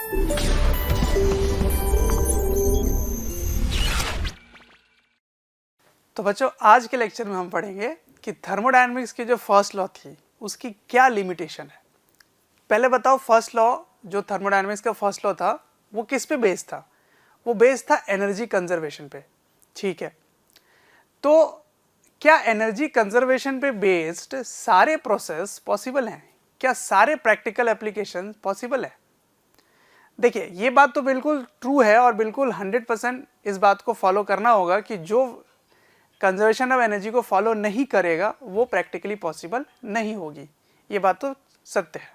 तो बच्चों, आज के लेक्चर में हम पढ़ेंगे कि थर्मोडायनामिक्स की जो फर्स्ट लॉ थी उसकी क्या लिमिटेशन है। पहले बताओ, फर्स्ट लॉ जो थर्मोडायनामिक्स का फर्स्ट लॉ था वो किस पे बेस्ड था? वो बेस्ड था एनर्जी कंजर्वेशन पे। ठीक है, तो क्या एनर्जी कंजर्वेशन पे बेस्ड सारे प्रोसेस पॉसिबल हैं? क्या सारे प्रैक्टिकल एप्लीकेशन पॉसिबल है? देखिए, ये बात तो बिल्कुल ट्रू है और बिल्कुल 100% इस बात को फॉलो करना होगा कि जो कंजर्वेशन ऑफ एनर्जी को फॉलो नहीं करेगा वो प्रैक्टिकली पॉसिबल नहीं होगी। ये बात तो सत्य है,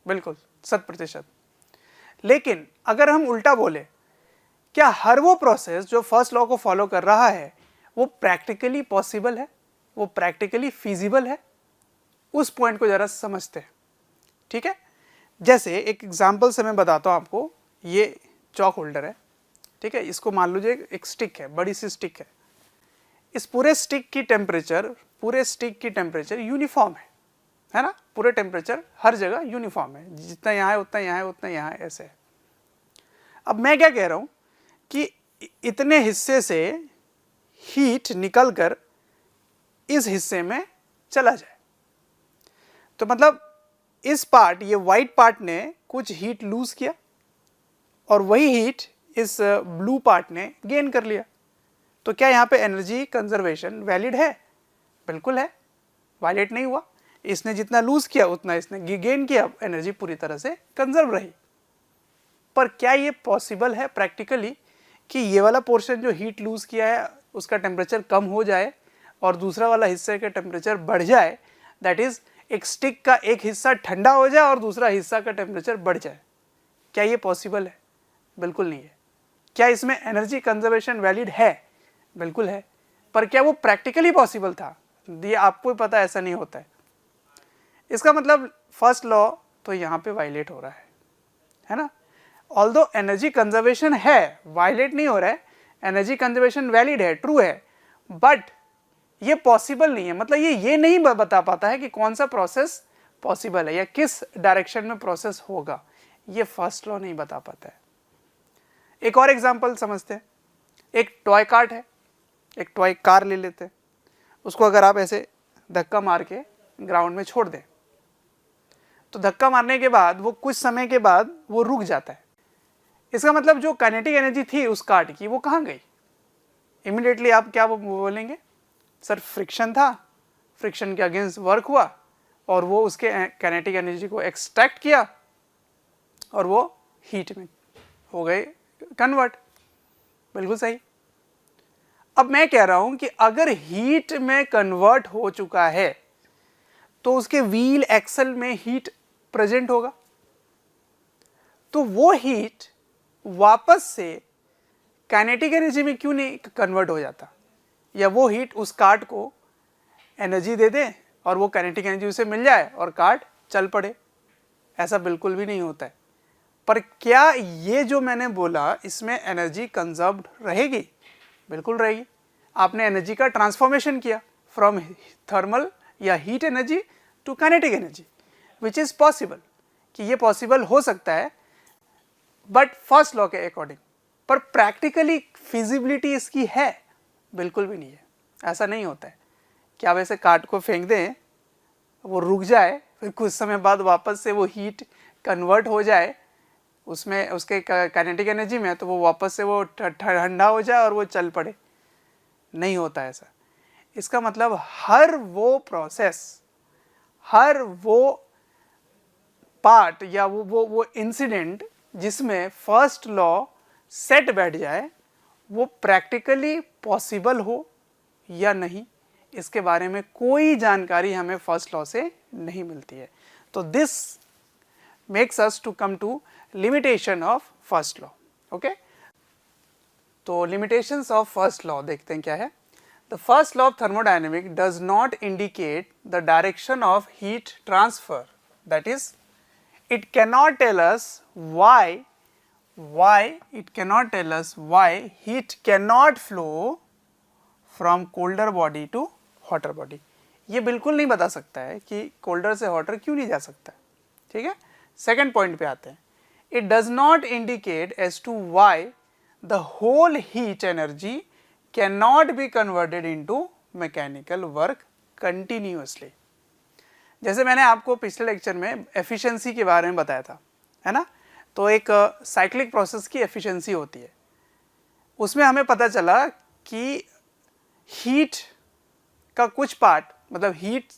बिल्कुल 100%। लेकिन अगर हम उल्टा बोले, क्या हर वो प्रोसेस जो फर्स्ट लॉ को फॉलो कर रहा है वो प्रैक्टिकली पॉसिबल है, वो प्रैक्टिकली फीजिबल है? उस पॉइंट को जरा समझते हैं। ठीक है, जैसे एक एग्जांपल से मैं बताता हूँ आपको। ये चॉक होल्डर है, ठीक है, इसको मान लीजिए एक स्टिक है, बड़ी सी स्टिक है। इस पूरे स्टिक की टेम्परेचर यूनिफॉर्म है ना? पूरे टेम्परेचर हर जगह यूनिफॉर्म है, जितना यहाँ है उतना यहाँ है उतना यहाँ है, ऐसे है। अब मैं क्या कह रहा हूँ कि इतने हिस्से से हीट निकलकर इस हिस्से में चला जाए, तो मतलब इस पार्ट, ये वाइट पार्ट ने कुछ हीट लूज किया और वही हीट इस ब्लू पार्ट ने गेन कर लिया। तो क्या यहाँ पे एनर्जी कंजर्वेशन वैलिड है? बिल्कुल है, वायलेट नहीं हुआ। इसने जितना लूज किया उतना इसने गेन किया, एनर्जी पूरी तरह से कंजर्व रही। पर क्या ये पॉसिबल है प्रैक्टिकली कि ये वाला पोर्शन जो हीट लूज किया है उसका टेम्परेचर कम हो जाए और दूसरा वाला हिस्से का टेम्परेचर बढ़ जाए? दैट इज, एक स्टिक का एक हिस्सा ठंडा हो जाए और दूसरा हिस्सा का टेम्परेचर बढ़ जाए। क्या ये पॉसिबल है? बिल्कुल नहीं है। क्या इसमें एनर्जी कंजर्वेशन वैलिड है? बिल्कुल है। पर क्या वो प्रैक्टिकली पॉसिबल था? ये आपको पता, ऐसा नहीं होता है। इसका मतलब फर्स्ट लॉ तो यहाँ पे वायलेट हो रहा है ना? ऑल्दो एनर्जी कंजर्वेशन है, वायलेट नहीं हो रहा है, एनर्जी कंजर्वेशन वैलिड है, ट्रू है, बट ये पॉसिबल नहीं है। मतलब ये नहीं बता पाता है कि कौन सा प्रोसेस पॉसिबल है या किस डायरेक्शन में प्रोसेस होगा। ये फर्स्ट लॉ नहीं बता पाता है। एक और एग्जांपल समझते हैं। एक टॉय कार्ट है, एक टॉय कार ले लेते हैं। उसको अगर आप ऐसे धक्का मार के ग्राउंड में छोड़ दें तो धक्का मारने के बाद वो कुछ समय के बाद वो रुक जाता है। इसका मतलब जो काइनेटिक एनर्जी थी उस कार्ट की वो कहाँ गई? इमीडिएटली आप क्या बोलेंगे? सर, फ्रिक्शन था, फ्रिक्शन के अगेंस्ट वर्क हुआ और वो उसके काइनेटिक एनर्जी को एक्सट्रैक्ट किया और वो हीट में हो गए कन्वर्ट। बिल्कुल सही। अब मैं कह रहा हूं कि अगर हीट में कन्वर्ट हो चुका है तो उसके व्हील एक्सल में हीट प्रेजेंट होगा, तो वो हीट वापस से काइनेटिक एनर्जी में क्यों नहीं कन्वर्ट हो जाता? या वो हीट उस कार्ट को एनर्जी दे दे और वो काइनेटिक एनर्जी उसे मिल जाए और कार्ट चल पड़े? ऐसा बिल्कुल भी नहीं होता है। पर क्या ये जो मैंने बोला इसमें एनर्जी कंजर्व्ड रहेगी? बिल्कुल रहेगी। आपने एनर्जी का ट्रांसफॉर्मेशन किया फ्रॉम थर्मल या heat energy to kinetic energy, which is possible, कि ये पॉसिबल हो सकता है बट फर्स्ट लॉ के अकॉर्डिंग। पर प्रैक्टिकली फिजिबिलिटी इसकी है? बिल्कुल भी नहीं है। ऐसा नहीं होता है कि आप ऐसे कार्ट को फेंक दें, वो रुक जाए, फिर कुछ समय बाद वापस से वो हीट कन्वर्ट हो जाए उसमें उसके काइनेटिक एनर्जी में, तो वो वापस से वो ठंडा हो जाए और वो चल पड़े। नहीं होता ऐसा। इसका मतलब हर वो प्रोसेस, हर वो पार्ट या वो इंसिडेंट जिसमें फर्स्ट लॉ सेट बैठ जाए वो प्रैक्टिकली पॉसिबल हो या नहीं, इसके बारे में कोई जानकारी हमें फर्स्ट लॉ से नहीं मिलती है। तो this makes us to come to limitation of first law. Okay, तो लिमिटेशंस ऑफ फर्स्ट लॉ देखते हैं क्या है। The first law of thermodynamic does not indicate the direction of heat transfer, that is it cannot tell us why heat cannot flow from colder body to hotter body। ये बिल्कुल नहीं बता सकता है कि कोल्डर से हॉटर क्यों नहीं जा सकता। ठीक है, सेकंड पॉइंट पे आते हैं। it does not indicate as to why the whole heat energy cannot be converted into mechanical work continuously. जैसे मैंने आपको पिछले लेक्चर में एफिशिएंसी के बारे में बताया था, है ना, तो एक साइक्लिक प्रोसेस की एफिशिएंसी होती है, उसमें हमें पता चला कि हीट का कुछ पार्ट, मतलब हीट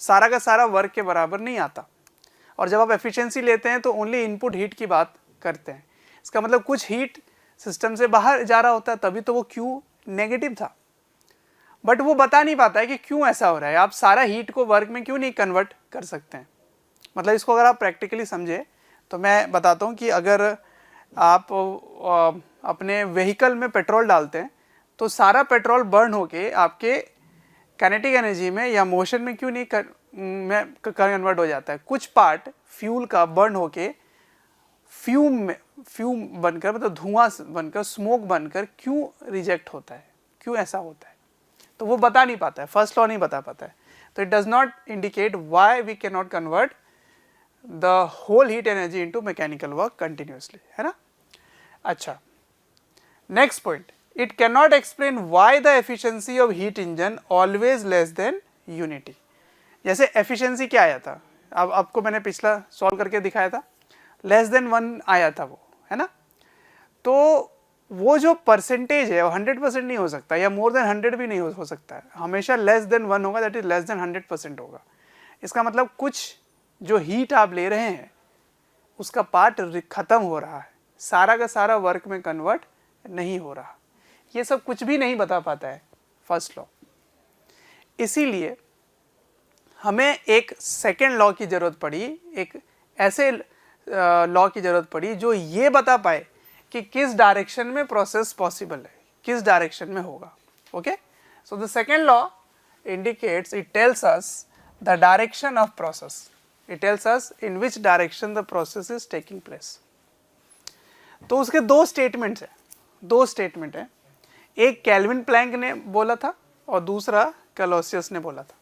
सारा का सारा वर्क के बराबर नहीं आता, और जब आप एफिशिएंसी लेते हैं तो ओनली इनपुट हीट की बात करते हैं। इसका मतलब कुछ हीट सिस्टम से बाहर जा रहा होता है, तभी तो वो क्यू नेगेटिव था, बट वो बता नहीं पाता है कि क्यों ऐसा हो रहा है। आप सारा हीट को वर्क में क्यों नहीं कन्वर्ट कर सकते हैं। मतलब इसको अगर आप प्रैक्टिकली समझे तो मैं बताता हूँ कि अगर आप अपने व्हीकल में पेट्रोल डालते हैं तो सारा पेट्रोल बर्न होके आपके काइनेटिक एनर्जी में या मोशन में क्यों नहीं कन्वर्ट हो जाता है। कुछ पार्ट फ्यूल का बर्न होके फ्यूम बनकर, मतलब धुआं बनकर, स्मोक बनकर क्यों रिजेक्ट होता है, क्यों ऐसा होता है, तो वो बता नहीं पाता है, फर्स्ट लॉ नहीं बता पाता है। तो it does not indicate why we can not convert the whole heat energy into mechanical work continuously, है ना। अच्छा, next point, it can not explain why the efficiency of heat engine always less than unity. जैसे efficiency क्या आया था, अब आपको मैंने पिछला सॉल्व करके दिखाया था, लेस देन 1 आया था वो, है ना। तो वो जो परसेंटेज है वो 100% नहीं हो सकता, या मोर देन 100 भी नहीं हो सकता है, हमेशा लेस देन 1 होगा, दैट इज लेस देन 100% होगा। इसका मतलब कुछ जो हीट आप ले रहे हैं उसका पार्ट खत्म हो रहा है, सारा का सारा वर्क में कन्वर्ट नहीं हो रहा। ये सब कुछ भी नहीं बता पाता है फर्स्ट लॉ। इसीलिए हमें एक सेकेंड लॉ की जरूरत पड़ी, एक ऐसे लॉ की जरूरत पड़ी जो ये बता पाए कि किस डायरेक्शन में प्रोसेस पॉसिबल है, किस डायरेक्शन में होगा। Okay, so the second law indicates, it tells us the direction of process, it tells us in which direction the process is taking place. तो उसके दो स्टेटमेंट्स हैं, एक केल्विन प्लैंक ने बोला था और दूसरा कैलोसियस ने बोला था।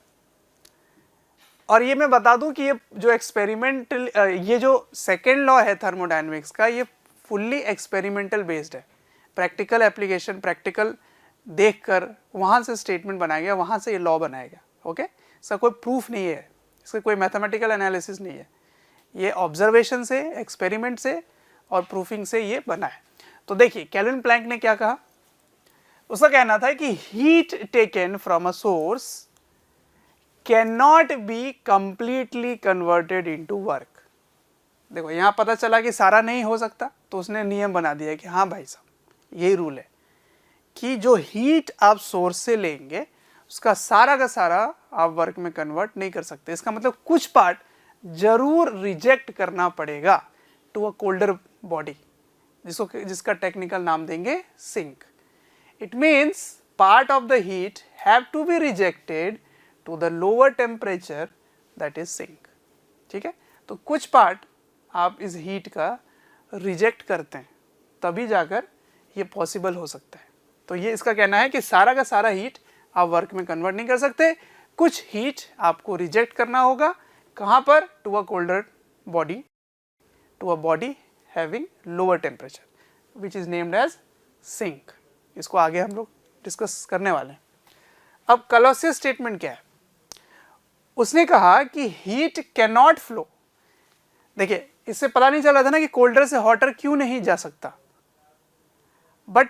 और ये मैं बता दूं कि ये जो एक्सपेरिमेंटल, ये जो सेकेंड लॉ है थर्मोडायनेमिक्स का, ये फुल्ली एक्सपेरिमेंटल बेस्ड है। प्रैक्टिकल एप्लीकेशन, प्रैक्टिकल देखकर वहाँ से स्टेटमेंट बनाया गया, वहाँ से ये लॉ बनाया गया। ओके, इसका कोई प्रूफ नहीं है, इसका कोई मैथमेटिकल एनालिसिस नहीं है, ये ऑब्जर्वेशन से, एक्सपेरिमेंट से और प्रूफिंग से ये बना है। तो देखिए केल्विन प्लैंक ने क्या कहा, उसका कहना था कि heat taken from a source can not be completely converted into work. देखो यहाँ पता चला कि सारा नहीं हो सकता, तो उसने नियम बना दिया कि हाँ भाई साहब, यही रूल है कि जो हीट आप सोर्स से लेंगे उसका सारा का सारा आप वर्क में कन्वर्ट नहीं कर सकते। इसका मतलब कुछ पार्ट जरूर रिजेक्ट करना पड़ेगा टू अ कोल्डर बॉडी, जिसका टेक्निकल नाम देंगे sink. It means part of the heat have to be rejected to the lower temperature, that is sink। ठीक है, तो कुछ पार्ट आप इस हीट का रिजेक्ट करते हैं, तभी जाकर ये पॉसिबल हो सकता है। तो ये इसका कहना है कि सारा का सारा हीट आप वर्क में कन्वर्ट नहीं कर सकते, कुछ हीट आपको रिजेक्ट करना होगा। कहाँ पर? To a colder body, to a body having lower temperature which is named as sink. इसको आगे हम लोग डिस्कस करने वाले हैं। अब कैलोसियस स्टेटमेंट क्या है? उसने कहा कि हीट कैन नॉट फ्लो। देखिए इससे पता नहीं चल रहा था ना कि कोल्डर से हॉटर क्यों नहीं जा सकता, बट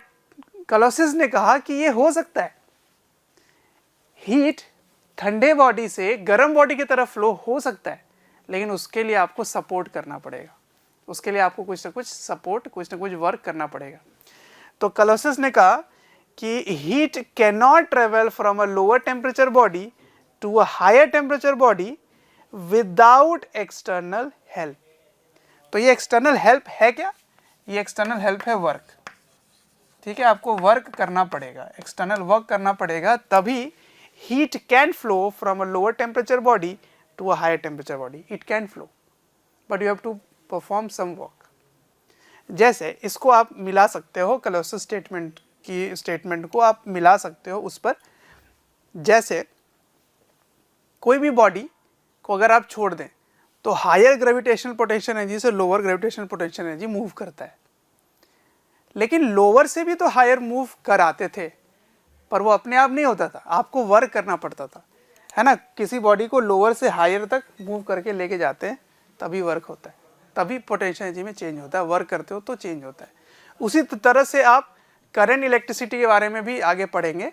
कैलोसियस ने कहा कि ये हो सकता है, हीट ठंडे बॉडी से गर्म बॉडी की तरफ फ्लो हो सकता है, लेकिन उसके लिए आपको सपोर्ट करना पड़ेगा, उसके लिए आपको कुछ ना कुछ सपोर्ट, कुछ ना कुछ वर्क करना पड़ेगा। तो कैलोसियस ने कहा कि heat can not travel from a lower temperature body to a higher temperature body without external help. तो ये एक्सटर्नल हेल्प है क्या? ये एक्सटर्नल हेल्प है वर्क। ठीक है, आपको वर्क करना पड़ेगा, एक्सटर्नल वर्क करना पड़ेगा, तभी heat can flow from a lower temperature body to a higher temperature body. It can flow but you have to perform some work. जैसे इसको आप मिला सकते हो, कैलोसियस स्टेटमेंट की स्टेटमेंट को आप मिला सकते हो उस पर। जैसे कोई भी बॉडी को अगर आप छोड़ दें तो हायर ग्रेविटेशनल पोटेंशियल एनर्जी से lower gravitational potential energy move करता है, लेकिन लोअर से भी तो हायर मूव कर आते थे, पर वो अपने आप नहीं होता था, आपको वर्क करना पड़ता था, है ना। किसी बॉडी को लोअर से हायर तक मूव करके लेके जाते हैं तभी वर्क होता है, तभी पोटेंशियल एनर्जी में चेंज होता है, वर्क करते हो तो चेंज होता है। उसी तरह से आप करंट इलेक्ट्रिसिटी के बारे में भी आगे पढ़ेंगे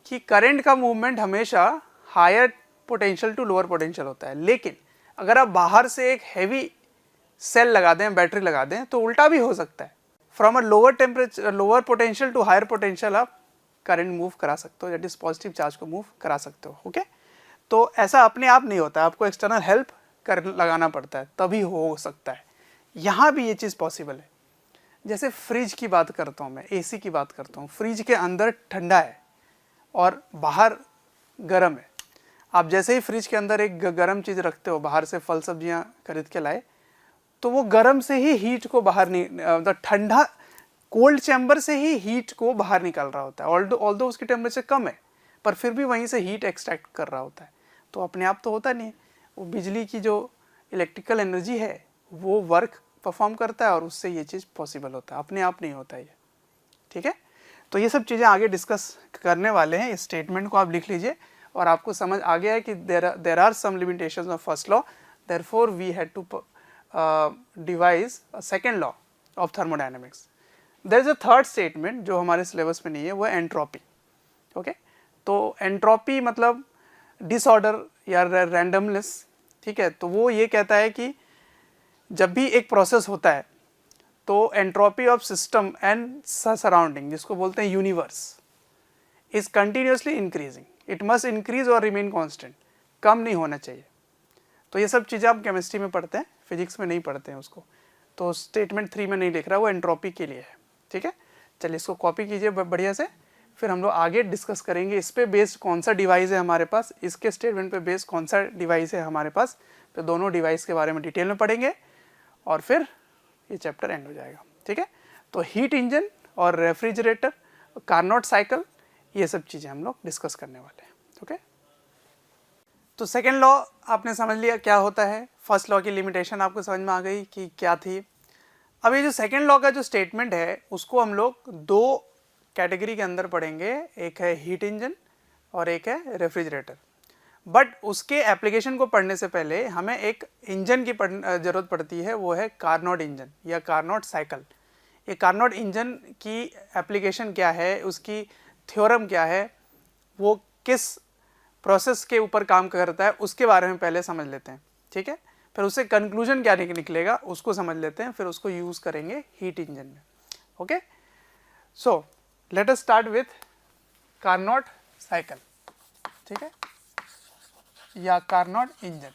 कि करंट का मूवमेंट हमेशा higher potential to lower potential होता है, लेकिन अगर आप बाहर से एक हैवी सेल लगा दें, बैटरी लगा दें, तो उल्टा भी हो सकता है। From a lower temperature, lower potential to higher potential आप करंट मूव करा सकते हो, दैट इज पॉजिटिव चार्ज को मूव करा सकते हो। ओके, तो ऐसा अपने आप नहीं होता है, आपको एक्सटर्नल हेल्प कर लगाना पड़ता है तभी हो सकता है। यहाँ भी ये चीज़ पॉसिबल है। जैसे फ्रिज की बात करता हूँ मैं, एसी की बात करता हूँ, फ्रिज के अंदर ठंडा है और बाहर गर्म है। आप जैसे ही फ्रिज के अंदर एक गर्म चीज़ रखते हो, बाहर से फल सब्जियाँ खरीद के लाए, तो वो गर्म से ही हीट को बाहर नहीं, ठंडा कोल्ड चैम्बर से ही हीट को बाहर निकाल रहा होता है। ऑल्दो उसकी टेम्परेचर कम है, पर फिर भी वहीं से हीट एक्सट्रैक्ट कर रहा होता है। तो अपने आप तो होता नहीं है, वो बिजली की जो इलेक्ट्रिकल एनर्जी है वो वर्क परफॉर्म करता है और उससे ये चीज़ पॉसिबल होता है, अपने आप नहीं होता है ये। ठीक है, तो ये सब चीज़ें आगे डिस्कस करने वाले हैं। इस स्टेटमेंट को आप लिख लीजिए और आपको समझ आ गया है कि there are some limitations of first law, therefore we had to devise a second law of thermodynamics. There is a third statement जो हमारे सिलेबस में नहीं है, वो है एंट्रोपी। ओके, तो एंट्रोपी मतलब डिसऑर्डर या रैंडमनेस। ठीक है, तो वो ये कहता है कि जब भी एक प्रोसेस होता है तो entropy of system and surrounding, जिसको बोलते हैं universe, is continuously increasing, it must increase और रिमेन कांस्टेंट, कम नहीं होना चाहिए। तो ये सब चीज़ें आप केमिस्ट्री में पढ़ते हैं, फिजिक्स में नहीं पढ़ते हैं उसको, तो स्टेटमेंट 3 में नहीं लिख रहा, वो एंट्रोपी के लिए है। ठीक है, चलिए इसको कॉपी कीजिए बढ़िया से, फिर हम लोग आगे डिस्कस करेंगे इस पे बेस्ड कौन सा डिवाइस है हमारे पास, इसके स्टेटमेंट पे बेस्ड कौन सा डिवाइस है हमारे पास, तो दोनों डिवाइस के बारे में डिटेल में पढ़ेंगे और फिर ये चैप्टर एंड हो जाएगा। ठीक है, तो हीट इंजन और रेफ्रिजरेटर, कार्नोट साइकिल, ये सब चीज़ें हम लोग डिस्कस करने वाले हैं। ओके, तो सेकेंड लॉ आपने समझ लिया क्या होता है, फर्स्ट लॉ की लिमिटेशन आपको समझ में आ गई कि क्या थी। अब ये जो सेकेंड लॉ का जो स्टेटमेंट है उसको हम लोग दो कैटेगरी के अंदर पढ़ेंगे, एक है हीट इंजन और एक है रेफ्रिजरेटर। बट उसके एप्लीकेशन को पढ़ने से पहले हमें एक इंजन की ज़रूरत पड़ती है, वो है कार्नोट इंजन या कार्नोट साइकिल। ये कार्नोट इंजन की एप्लीकेशन क्या है, उसकी थ्योरम क्या है, वो किस प्रोसेस के ऊपर काम करता है, उसके बारे में पहले समझ लेते हैं। ठीक है, फिर उससे कंक्लूजन क्या निकलेगा उसको समझ लेते हैं, फिर उसको यूज़ करेंगे हीट इंजन में। Okay, so let us start with Carnot cycle. ठीक है, या कार्नोट इंजन,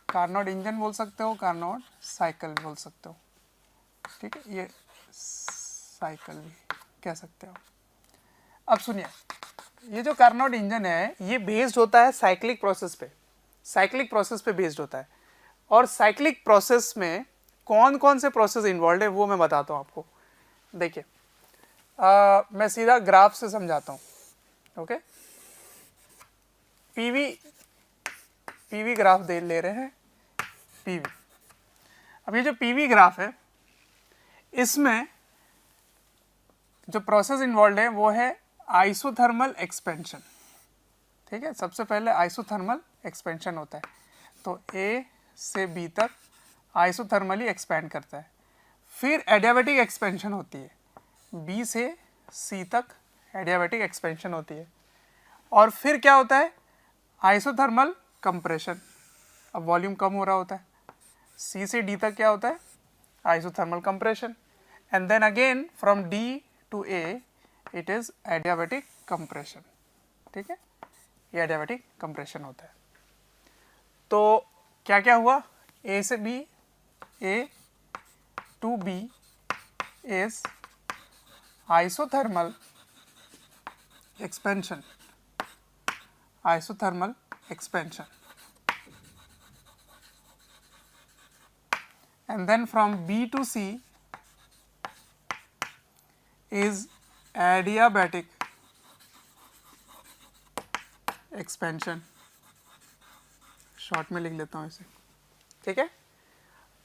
कार्नोट इंजन बोल सकते हो, कार्नोट साइकिल बोल सकते हो। ठीक है, ये साइकिल भी कह सकते हो। अब सुनिए, ये जो कार्नोट इंजन है ये बेस्ड होता है साइक्लिक प्रोसेस पे, साइक्लिक प्रोसेस पे बेस्ड होता है। और साइक्लिक प्रोसेस में कौन कौन से प्रोसेस इन्वॉल्व है वो मैं बताता हूँ आपको। देखिए, मैं सीधा ग्राफ से समझाता हूँ। ओके, पीवी ग्राफ ले रहे हैं, पीवी। अब ये जो पीवी ग्राफ है इसमें जो प्रोसेस इन्वॉल्व है वो है आइसोथर्मल एक्सपेंशन। ठीक है, सबसे पहले आइसोथर्मल एक्सपेंशन होता है, तो ए से बी तक आइसोथर्मली एक्सपेंड करता है। फिर एडियाबैटिक एक्सपेंशन होती है, बी से सी तक एडियाबैटिक एक्सपेंशन होती है। और फिर क्या होता है, आइसोथर्मल कंप्रेशन, अब वॉल्यूम कम हो रहा होता है। सी से डी तक क्या होता है, isothermal compression. And then again from D to A it is adiabatic compression. ठीक है, ये एडियाबैटिक कंप्रेशन होता है। तो क्या क्या हुआ, ए से B, A to B is isothermal expansion, isothermal expansion, and then from B to C is adiabatic expansion, short में लिख लेता हूँ इसे, ठीक है।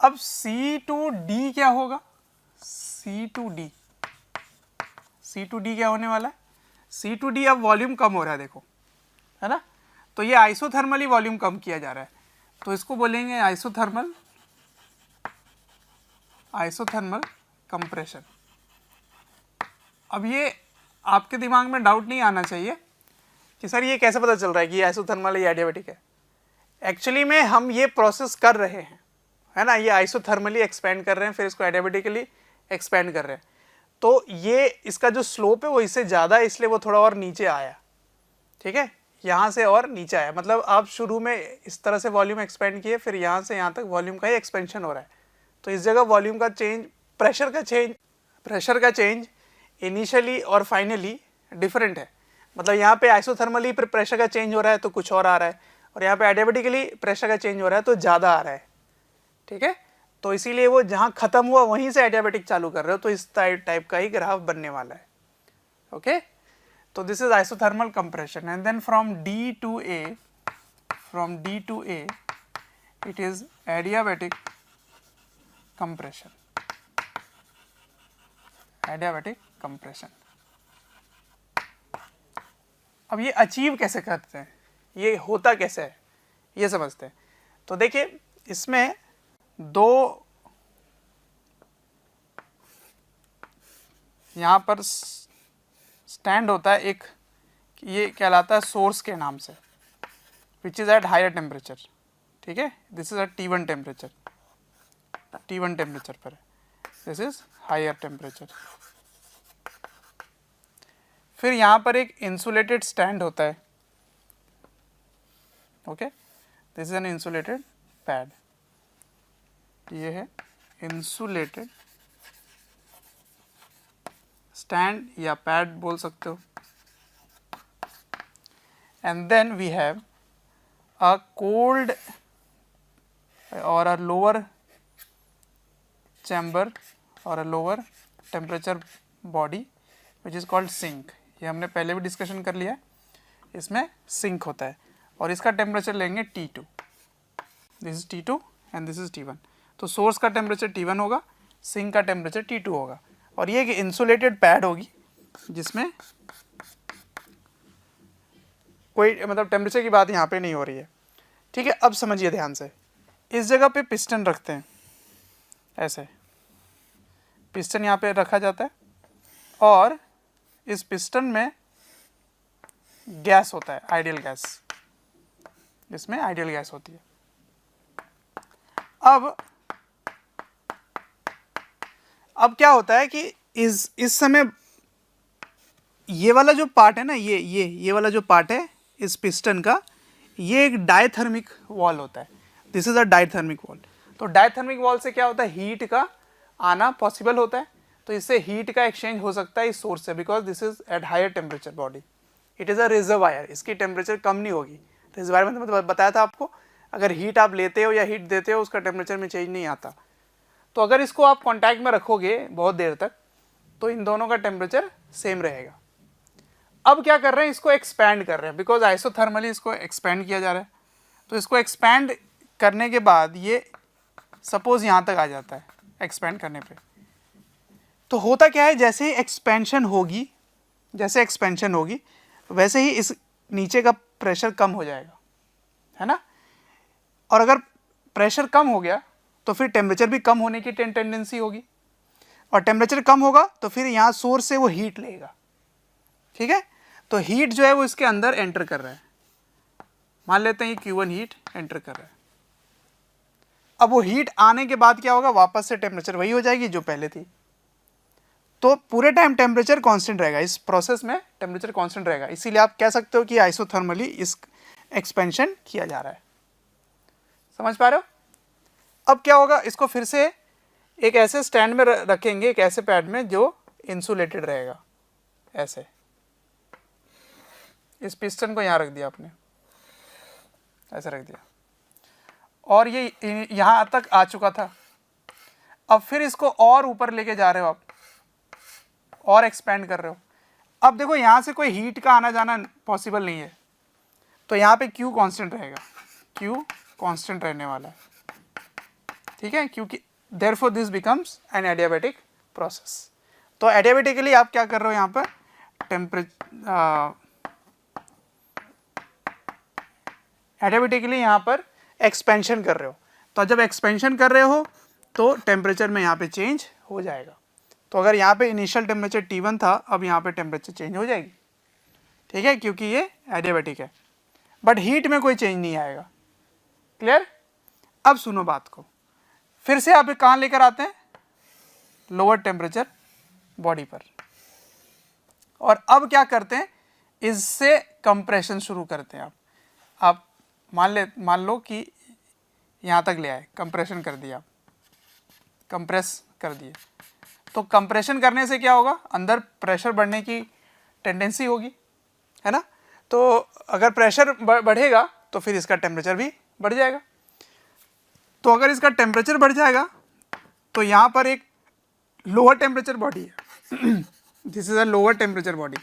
अब C2D क्या होगा, C2D क्या होने वाला है, C2D अब वॉल्यूम कम हो रहा है देखो, है ना, तो ये आइसोथर्मली वॉल्यूम कम किया जा रहा है, तो इसको बोलेंगे आइसोथर्मल कंप्रेशन। अब ये आपके दिमाग में डाउट नहीं आना चाहिए कि सर ये कैसे पता चल रहा है कि ये आइसोथर्मल या एडियाबेटिक है। एक्चुअली में हम ये प्रोसेस कर रहे हैं, है ना, ये आइसोथर्मली एक्सपेंड कर रहे हैं, फिर इसको एडियाबेटिकली एक्सपेंड कर रहे हैं, तो ये इसका जो स्लोप है वो इससे ज़्यादा है, इसलिए वो थोड़ा और नीचे आया, ठीक है, यहाँ से और नीचे आया। मतलब आप शुरू में इस तरह से वॉल्यूम एक्सपेंड किए, फिर यहाँ से यहाँ तक वॉल्यूम का ही एक्सपेंशन हो रहा है, तो इस जगह वॉल्यूम का चेंज, प्रेशर का चेंज इनिशियली और फाइनली डिफरेंट है। मतलब यहाँ पे आइसोथर्मली प्रेशर का चेंज हो रहा है तो कुछ और आ रहा है, और यहाँ पे एडियाबेटिकली प्रेशर का चेंज हो रहा है तो ज़्यादा आ रहा है, ठीक है। तो इसीलिए वो जहाँ ख़त्म हुआ वहीं से एडियाबेटिक चालू कर रहे हो, तो इस टाइप का ही ग्राफ बनने वाला है, ओके। तो this is isothermal compression, and then from D to A it is adiabatic compression, अब ये अचीव कैसे करते हैं, ये होता कैसे है, ये समझते हैं। तो देखिए इसमें दो यहाँ पर स्टैंड होता है, एक ये कहलाता है सोर्स के नाम से, which is at higher temperature, ठीक है, this is eight T1 temperature पर है, दिस इज हायर टेम्परेचर। फिर यहाँ पर एक इंसुलेटेड स्टैंड होता है, okay, this is an insulated pad, ये है इंसुलेटेड स्टैंड या पैड बोल सकते हो। And then we have a cold और अ लोअर चैम्बर और a lower temperature body which is called sink. ये हमने पहले भी डिस्कशन कर लिया है, इसमें सिंक होता है और इसका टेम्परेचर लेंगे T2, this is T2 and this is T1। तो सोर्स का टेम्परेचर T1 होगा, सिंक का टेम्परेचर T2 होगा, और ये एक इंसुलेटेड पैड होगी जिसमें कोई मतलब टेम्परेचर की बात यहाँ पे नहीं हो रही है, ठीक है। अब समझिए ध्यान से, इस जगह पे पिस्टन रखते हैं, ऐसे पिस्टन यहाँ पे रखा जाता है, और इस पिस्टन में गैस होता है, आइडियल गैस, इसमें आइडियल गैस होती है। अब क्या होता है कि इस समय ये वाला जो पार्ट है ना, ये वाला जो पार्ट है इस पिस्टन का, ये एक डायथर्मिक वॉल होता है, this is a diathermic wall. तो डायथर्मिक वॉल से क्या होता है, हीट का आना पॉसिबल होता है, तो इससे हीट का एक्सचेंज हो सकता है इस सोर्स से, because this is at higher temperature body, it is a reservoir, इसकी टेम्परेचर कम नहीं होगी। तो इस बारे में मतलब बताया था आपको, अगर हीट आप लेते हो या हीट देते हो उसका टेम्परेचर में चेंज नहीं आता। तो अगर इसको आप कॉन्टैक्ट में रखोगे बहुत देर तक तो इन दोनों का टेम्परेचर सेम रहेगा। अब क्या कर रहे हैं, इसको एक्सपैंड कर रहे हैं, बिकॉज आइसोथर्मली इसको एक्सपैंड किया जा रहा है। तो इसको एक्सपैंड करने के बाद ये सपोज यहाँ तक आ जाता है एक्सपैंड करने पे, तो होता क्या है, जैसे ही एक्सपेंशन होगी वैसे ही इस नीचे का प्रेशर कम हो जाएगा, है ना। और अगर प्रेशर कम हो गया तो फिर टेम्परेचर भी कम होने की टेंडेंसी होगी, और टेम्परेचर कम होगा तो फिर यहाँ सोर्स से वो हीट लेगा, ठीक है। तो हीट जो है वो इसके अंदर एंटर कर रहा है, मान लेते हैं ये Q1 हीट एंटर कर रहा है। अब वो हीट आने के बाद क्या होगा, वापस से टेम्परेचर वही हो जाएगी जो पहले थी, तो पूरे टाइम टेम्परेचर कांस्टेंट रहेगा, इस प्रोसेस में टेम्परेचर कांस्टेंट रहेगा। इसीलिए आप कह सकते हो कि आइसोथर्मली इस एक्सपेंशन किया जा रहा है, समझ पा रहे हो। अब क्या होगा, इसको फिर से एक ऐसे स्टैंड में रखेंगे, एक ऐसे पैड में जो इंसुलेटेड रहेगा, ऐसे इस पिस्टन को यहाँ रख दिया आपने, ऐसे रख दिया, और ये यहाँ तक आ चुका था। अब फिर इसको और ऊपर लेके जा रहे हो आप, और एक्सपेंड कर रहे हो। अब देखो यहाँ से कोई हीट का आना जाना पॉसिबल नहीं है, तो यहाँ पे Q कांस्टेंट रहेगा, Q कांस्टेंट रहने वाला है, ठीक है, क्योंकि therefore this becomes N adiabatic process. तो एडियाबेटिकली आप क्या कर रहे हो यहाँ पर, एडियाबेटिकली यहाँ पर एक्सपेंशन कर रहे हो। तो जब एक्सपेंशन कर रहे हो तो टेम्परेचर में यहाँ पे चेंज हो जाएगा। तो अगर यहाँ पे इनिशियल टेम्परेचर T1 था, अब यहाँ पे टेम्परेचर चेंज हो जाएगी, ठीक है, क्योंकि ये एडियाबेटिक है, बट हीट में कोई चेंज नहीं आएगा। क्लियर? अब सुनो बात को, फिर से आप कहाँ लेकर आते हैं, लोअर टेम्परेचर बॉडी पर, और अब क्या करते हैं, इससे कंप्रेशन शुरू करते हैं। आप मान लो कि यहाँ तक ले आए, कंप्रेशन कर दिया, कंप्रेस कर दिए। तो कंप्रेशन करने से क्या होगा, अंदर प्रेशर बढ़ने की टेंडेंसी होगी, है ना। तो अगर प्रेशर बढ़ेगा तो फिर इसका टेम्परेचर भी बढ़ जाएगा। तो अगर इसका टेम्परेचर बढ़ जाएगा तो यहाँ पर एक लोअर टेम्परेचर बॉडी है this is a lower temperature body,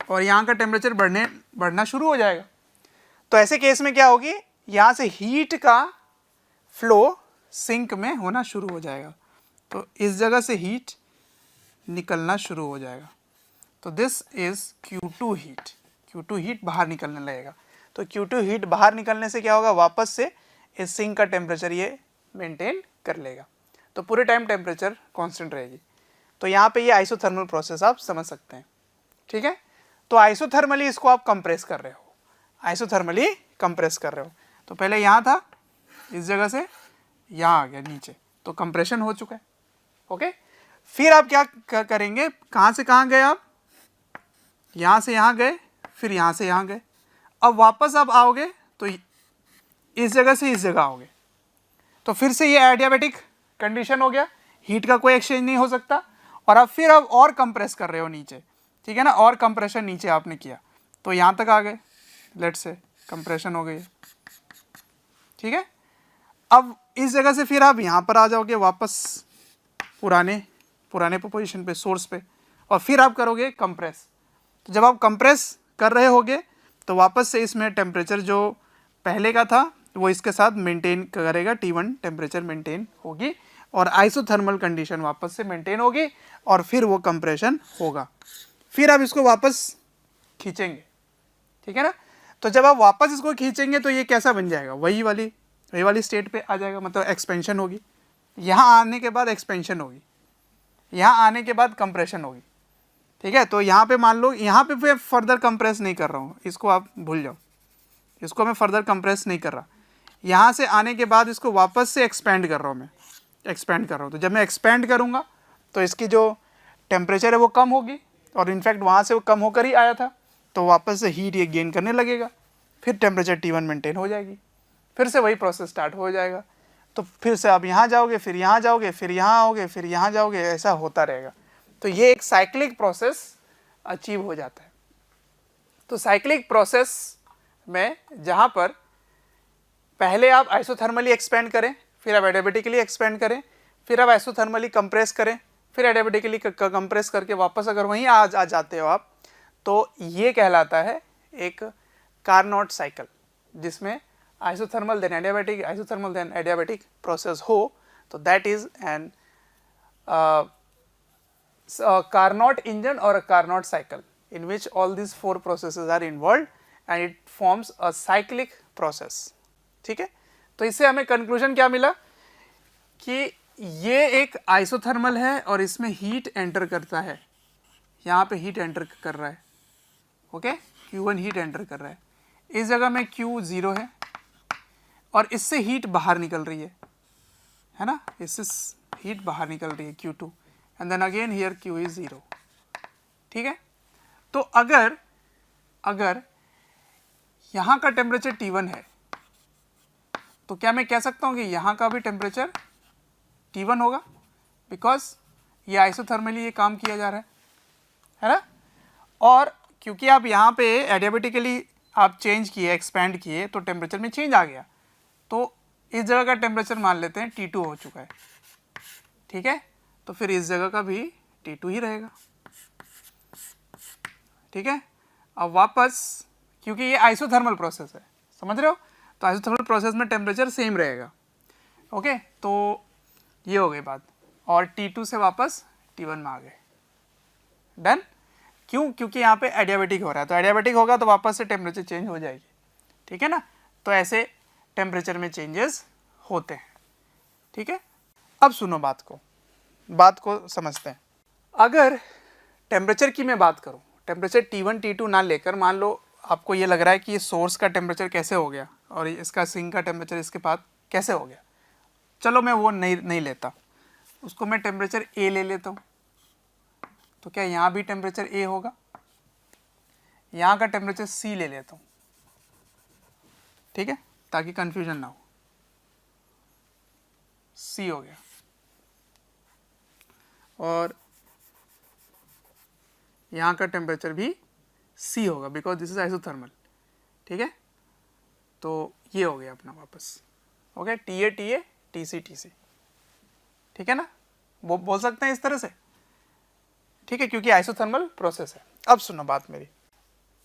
और यहाँ का टेम्परेचर बढ़ना शुरू हो जाएगा। तो ऐसे केस में क्या होगी, यहाँ से हीट का फ्लो सिंक में होना शुरू हो जाएगा, तो इस जगह से हीट निकलना शुरू हो जाएगा। तो this is Q2 heat, Q2 heat बाहर निकलने लगेगा। तो Q2 हीट बाहर निकलने से क्या होगा, वापस से इस सिंक का टेम्परेचर ये मेंटेन कर लेगा। तो पूरे टाइम टेम्परेचर कांस्टेंट रहेगी। तो यहाँ पे ये आइसोथर्मल प्रोसेस आप समझ सकते हैं, ठीक है। तो आइसोथर्मली इसको आप कंप्रेस कर रहे हो, आइसोथर्मली कंप्रेस कर रहे हो। तो पहले यहाँ था, इस जगह से यहाँ आ गया नीचे, तो कंप्रेशन हो चुका है, ओके। फिर आप क्या करेंगे, कहाँ से कहाँ गए आप, यहाँ से यहाँ गए, फिर यहाँ से यहाँ गए। अब वापस आप आओगे तो इस जगह से इस जगह आओगे, तो फिर से ये एडियाबेटिक कंडीशन हो गया, हीट का कोई एक्सचेंज नहीं हो सकता। और अब फिर आप और कंप्रेस कर रहे हो नीचे, ठीक है ना, और कंप्रेशन नीचे आपने किया, तो यहाँ तक आ गए, लेट से कंप्रेशन हो गई, ठीक है। अब इस जगह से फिर आप यहाँ पर आ जाओगे वापस पुराने पोजीशन पे, सोर्स पे, और फिर आप करोगे कंप्रेस। तो जब आप कंप्रेस कर रहे होगे तो वापस से इसमें टेम्परेचर जो पहले का था वो इसके साथ मेंटेन करेगा, T1 टेम्परेचर मेंटेन होगी और आइसोथर्मल कंडीशन वापस से मेंटेन होगी, और फिर वो कंप्रेशन होगा। फिर आप इसको वापस खींचेंगे, ठीक है ना। तो जब आप वापस इसको खींचेंगे तो ये कैसा बन जाएगा, वही वाली स्टेट पे आ जाएगा, मतलब एक्सपेंशन होगी। यहाँ आने के बाद एक्सपेंशन होगी, यहाँ आने के बाद कंप्रेशन होगी, ठीक है। तो यहाँ पे मान लो, यहाँ पे मैं फर्दर कंप्रेस नहीं कर रहा हूँ, इसको आप भूल जाओ, इसको मैं फर्दर कंप्रेस नहीं कर रहा। यहाँ से आने के बाद इसको वापस से एक्सपेंड कर रहा हूँ, मैं एक्सपेंड कर रहा हूँ। तो जब मैं एक्सपेंड करूँगा तो इसकी जो टेम्परेचर है वो कम होगी, और इनफैक्ट वहाँ से वो कम होकर ही आया था, तो वापस से हीट ये गेन करने लगेगा, फिर टेम्परेचर T1 मेंटेन हो जाएगी, फिर से वही प्रोसेस स्टार्ट हो जाएगा। तो फिर से आप यहाँ जाओगे, फिर यहाँ जाओगे, फिर यहाँ आओगे, फिर यहाँ जाओगे, ऐसा होता रहेगा। तो ये एक साइक्लिक प्रोसेस अचीव हो जाता है। तो साइक्लिक प्रोसेस में जहाँ पर पहले आप आइसोथर्मली एक्सपेंड करें, फिर आप एडियाबेटिकली एक्सपेंड करें, फिर आप आइसोथर्मली कंप्रेस करें, फिर एडियाबेटिकली कंप्रेस करके वापस अगर वहीं आ जाते हो आप, तो ये कहलाता है एक कार्नोट साइकिल, जिसमें isothermal then adiabatic, isothermal then adiabatic process हो। तो that is an Carnot engine or a Carnot cycle in which all these four processes are involved and it forms a cyclic process, ठीक है। तो इससे हमें conclusion क्या मिला कि ये एक आइसोथर्मल है और इसमें हीट एंटर करता है, यहाँ पे हीट एंटर कर रहा है, ओके, Q1 हीट एंटर कर रहा है, इस जगह में Q0 है और इससे हीट बाहर निकल रही है ना, इससे हीट बाहर निकल रही है Q2, and then again here Q is 0, ठीक है। तो अगर यहाँ का टेम्परेचर T1 है तो क्या मैं कह सकता हूँ कि यहाँ का भी टेम्परेचर T1 होगा, बिकॉज ये आइसोथर्मली ये काम किया जा रहा है ना। और क्योंकि आप यहाँ पे एडियाबेटिकली आप चेंज किए, एक्सपेंड किए, तो टेम्परेचर में चेंज आ गया, तो इस जगह का टेम्परेचर मान लेते हैं T2 हो चुका है, ठीक है। तो फिर इस जगह का भी T2 ही रहेगा, ठीक है। अब वापस, क्योंकि ये आइसोथर्मल प्रोसेस है, समझ रहे हो, तो आइसोथर्मल प्रोसेस में टेम्परेचर सेम रहेगा। ओके, तो ये हो गई बात, और T2 से वापस T1 में आ गए। डन। क्यों? क्योंकि यहाँ पे एडियाबेटिक हो रहा है, तो एडियाबेटिक होगा तो वापस से टेम्परेचर चेंज हो जाएगी, ठीक है ना। तो ऐसे टेम्परेचर में चेंजेस होते हैं, ठीक है। अब सुनो बात को समझते हैं। अगर टेम्परेचर की मैं बात करूँ, टेम्परेचर T1 T2 ना लेकर, मान लो आपको ये लग रहा है कि ये सोर्स का टेम्परेचर कैसे हो गया और इसका सिंक का टेम्परेचर इसके पास कैसे हो गया, चलो मैं वो नहीं लेता, उसको मैं टेम्परेचर A ले लेता हूँ। तो क्या यहाँ भी टेम्परेचर A होगा? यहाँ का टेम्परेचर C ले लेता हूँ, ठीक है, ताकि कंफ्यूजन ना हो। C हो गया, और यहाँ का टेम्परेचर भी C होगा, बिकॉज दिस इज आइसोथर्मल, ठीक है। तो ये हो गया अपना वापस, okay, TA TA TC TC, ठीक है ना, वो बोल सकते हैं इस तरह से, ठीक है, क्योंकि आइसोथर्मल प्रोसेस है। अब सुनो बात मेरी,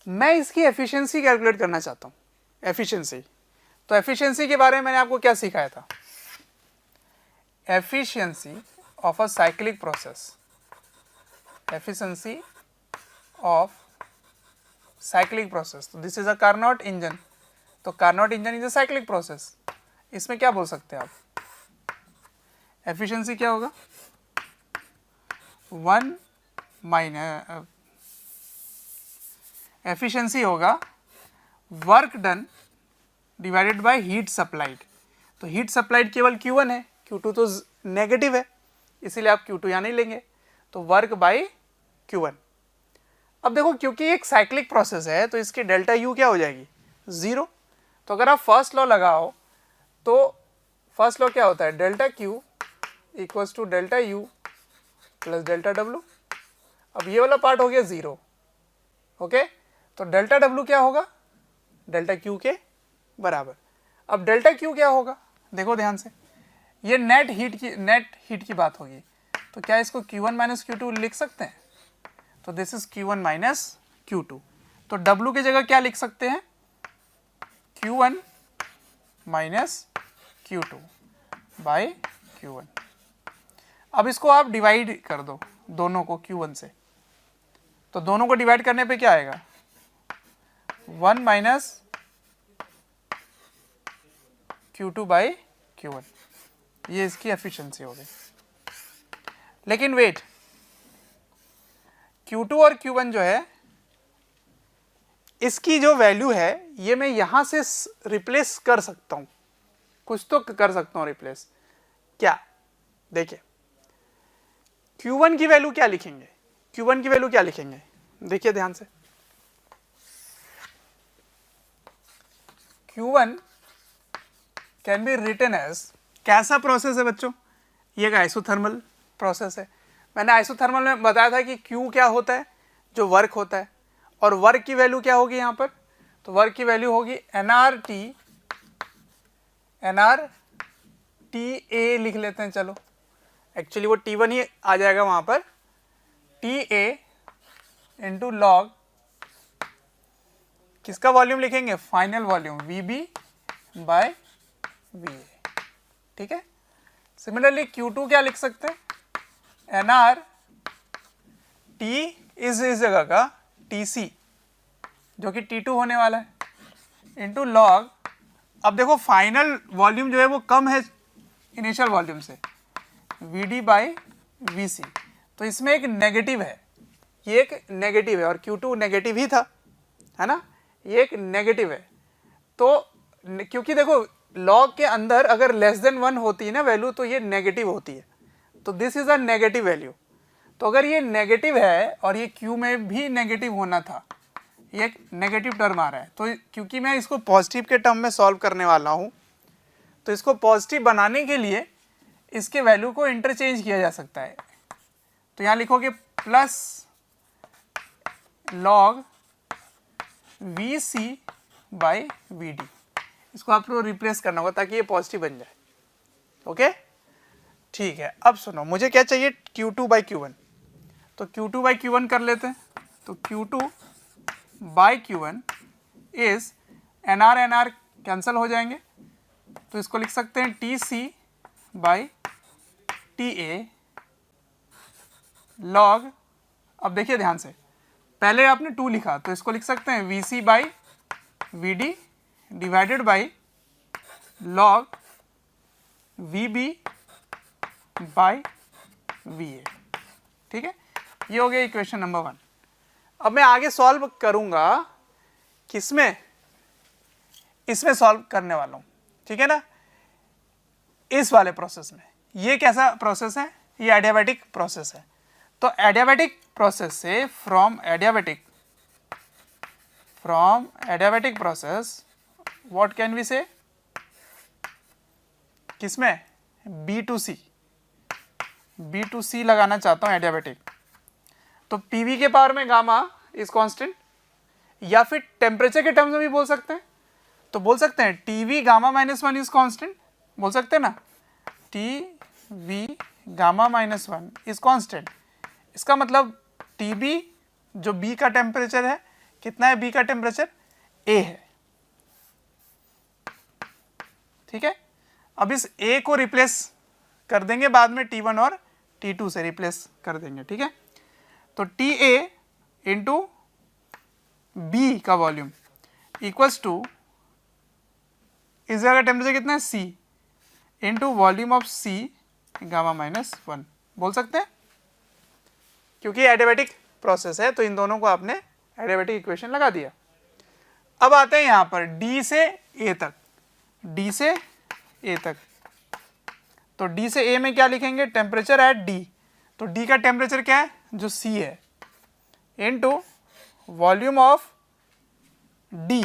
मैं इसकी एफिशिएंसी कैलकुलेट करना चाहता हूँ, एफिशिएंसी। तो एफिशिएंसी के बारे में मैंने आपको क्या सिखाया था? Efficiency of a cyclic process, efficiency of cyclic process. तो this is a Carnot engine, तो Carnot engine is a cyclic process. इसमें क्या बोल सकते हैं आप? एफिशिएंसी क्या होगा? 1 माइनस, एफिशिएंसी होगा work done divided by heat supplied. तो हीट सप्लाइड केवल Q1 है, Q2 तो नेगेटिव है, इसीलिए आप Q2 यहाँ नहीं लेंगे, तो वर्क बाय Q1। अब देखो, क्योंकि एक साइक्लिक प्रोसेस है तो इसकी डेल्टा U क्या हो जाएगी? 0। तो अगर आप फर्स्ट लॉ लगाओ तो फर्स्ट लॉ क्या होता है? Delta Q equals to delta U plus delta W। अब ये वाला पार्ट हो गया 0, ओके, तो डेल्टा W क्या होगा? डेल्टा Q के बराबर। अब डेल्टा Q क्या होगा? देखो ध्यान से, ये नेट हीट की बात होगी, तो क्या इसको Q1 माइनस Q2 लिख सकते हैं? तो this is Q1 minus Q2। तो W की जगह क्या लिख सकते हैं? Q1 minus Q2 by Q1। अब इसको आप डिवाइड कर दो दोनों को Q1 से, तो दोनों को डिवाइड करने पे क्या आएगा? 1 माइनस Q2 बाई Q1, ये इसकी एफिशिएंसी हो गई। लेकिन वेट, Q2 और Q1 जो है, इसकी जो वैल्यू है ये मैं यहां से रिप्लेस कर सकता हूं, कुछ तो कर सकता हूं रिप्लेस। क्या? देखिए, Q1 की वैल्यू क्या लिखेंगे? Q1 की वैल्यू क्या लिखेंगे? देखिए ध्यान से, Q1 can be written as, कैसा प्रोसेस है बच्चों? ये एक आइसोथर्मल प्रोसेस है। मैंने आइसोथर्मल में बताया था कि Q क्या होता है? जो वर्क होता है, और वर्क की वैल्यू क्या होगी यहाँ पर? तो वर्क की वैल्यू होगी nRTA लिख लेते हैं, चलो, एक्चुअली वो T1 ही आ जाएगा वहाँ पर, TA इंटू लॉग, किसका वॉल्यूम लिखेंगे? Final volume VB by VA, ठीक है। सिमिलरली Q2 क्या लिख सकते हैं? nRT इस जगह का TC जो कि T2 होने वाला है, इंटू लॉग, अब देखो फाइनल वॉल्यूम जो है वो कम है इनिशियल वॉल्यूम से, VD बाई VC। तो इसमें एक नेगेटिव है, ये एक नेगेटिव है, और Q2 नेगेटिव ही था, है ना, ये एक नेगेटिव है। तो क्योंकि देखो लॉग के अंदर अगर लेस देन 1 होती है ना वैल्यू, तो ये नेगेटिव होती है, तो this is a negative value. तो अगर ये नेगेटिव है और ये Q में भी नेगेटिव होना था, ये एक नेगेटिव टर्म आ रहा है, तो क्योंकि मैं इसको पॉजिटिव के टर्म में सॉल्व करने वाला हूँ, तो इसको पॉजिटिव बनाने के लिए इसके वैल्यू को इंटरचेंज किया जा सकता है। तो यहाँ लिखोगे plus log VC by VD, इसको आपको रिप्लेस करना होगा ताकि ये पॉजिटिव बन जाए, ओके, ठीक है। अब सुनो, मुझे क्या चाहिए? Q2 बाई Q1, तो Q2 बाई Q1 कर लेते हैं। तो Q2 by Q1 is nR cancel हो जाएंगे, तो इसको लिख सकते हैं T C by T A log, अब देखिए ध्यान से, पहले आपने 2 लिखा तो इसको लिख सकते हैं V C by V D divided by log V B by V A. ठीक है, ये हो गया इक्वेशन नंबर 1। अब मैं आगे सॉल्व करूंगा किसमें, इसमें सॉल्व करने वाला हूं, ठीक है ना, इस वाले प्रोसेस में। ये कैसा प्रोसेस है, ये एडियाबैटिक प्रोसेस है। तो एडियाबैटिक प्रोसेस से from adiabatic process what can we say, किसमें, B2C लगाना चाहता हूं एडियाबैटिक। तो PV के पावर में गामा इज कांस्टेंट, या फिर टेम्परेचर के टर्म्स में भी बोल सकते हैं, तो बोल सकते हैं TV गामा -1 इज कांस्टेंट, बोल सकते हैं ना, TV गामा -1 इज कांस्टेंट। इसका मतलब TB जो B का टेम्परेचर है, कितना है B का टेम्परेचर, A है। ठीक है, अब इस A को रिप्लेस कर देंगे बाद में T1 और T2 से रिप्लेस कर देंगे। ठीक है, तो TA इंटू B का वॉल्यूम इक्वल्स टू, इस जगह टेम्परेचर कितना है C into volume of C gamma -1 बोल सकते हैं, क्योंकि एडियाबैटिक प्रोसेस है तो इन दोनों को आपने एडियाबैटिक इक्वेशन लगा दिया। अब आते हैं यहाँ पर D से A तक, D से A तक, तो D से A में क्या लिखेंगे, टेम्परेचर एट D, तो D का टेम्परेचर क्या है, जो C है, into volume of D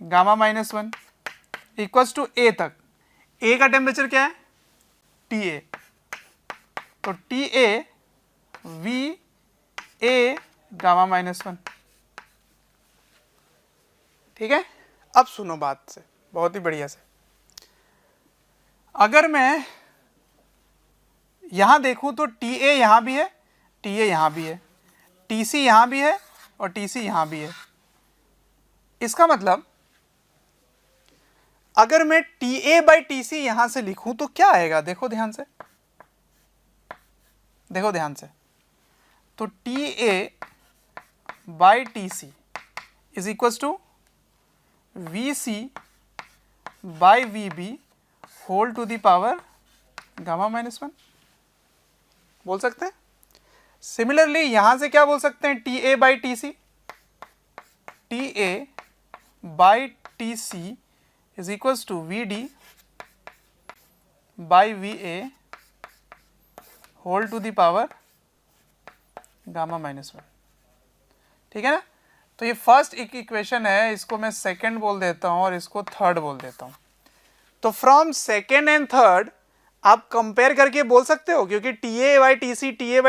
gamma -1 equals to A तक, A का टेम्परेचर क्या है, TA, तो TA VA गामा -1। ठीक है, अब सुनो बात से बहुत ही बढ़िया से, अगर मैं यहां देखूं तो TA यहां भी है, TA यहां भी है, TC यहां भी है और TC यहां भी है। इसका मतलब अगर मैं TA बाई TC यहां से लिखूं तो क्या आएगा, देखो ध्यान से, देखो ध्यान से, तो TA by TC is equals to VC by VB whole to the power gamma -1 बोल सकते हैं। सिमिलरली यहां से क्या बोल सकते हैं, TA by TC, TA by TC is equals to VD by VA whole to the power gamma -1। ठीक है ना, तो ये फर्स्ट एक इक्वेशन है, इसको मैं सेकंड बोल देता हूं और इसको थर्ड बोल देता हूं। तो फ्रॉम सेकेंड एंड थर्ड आप कंपेयर करके बोल सकते हो, क्योंकि TA बाई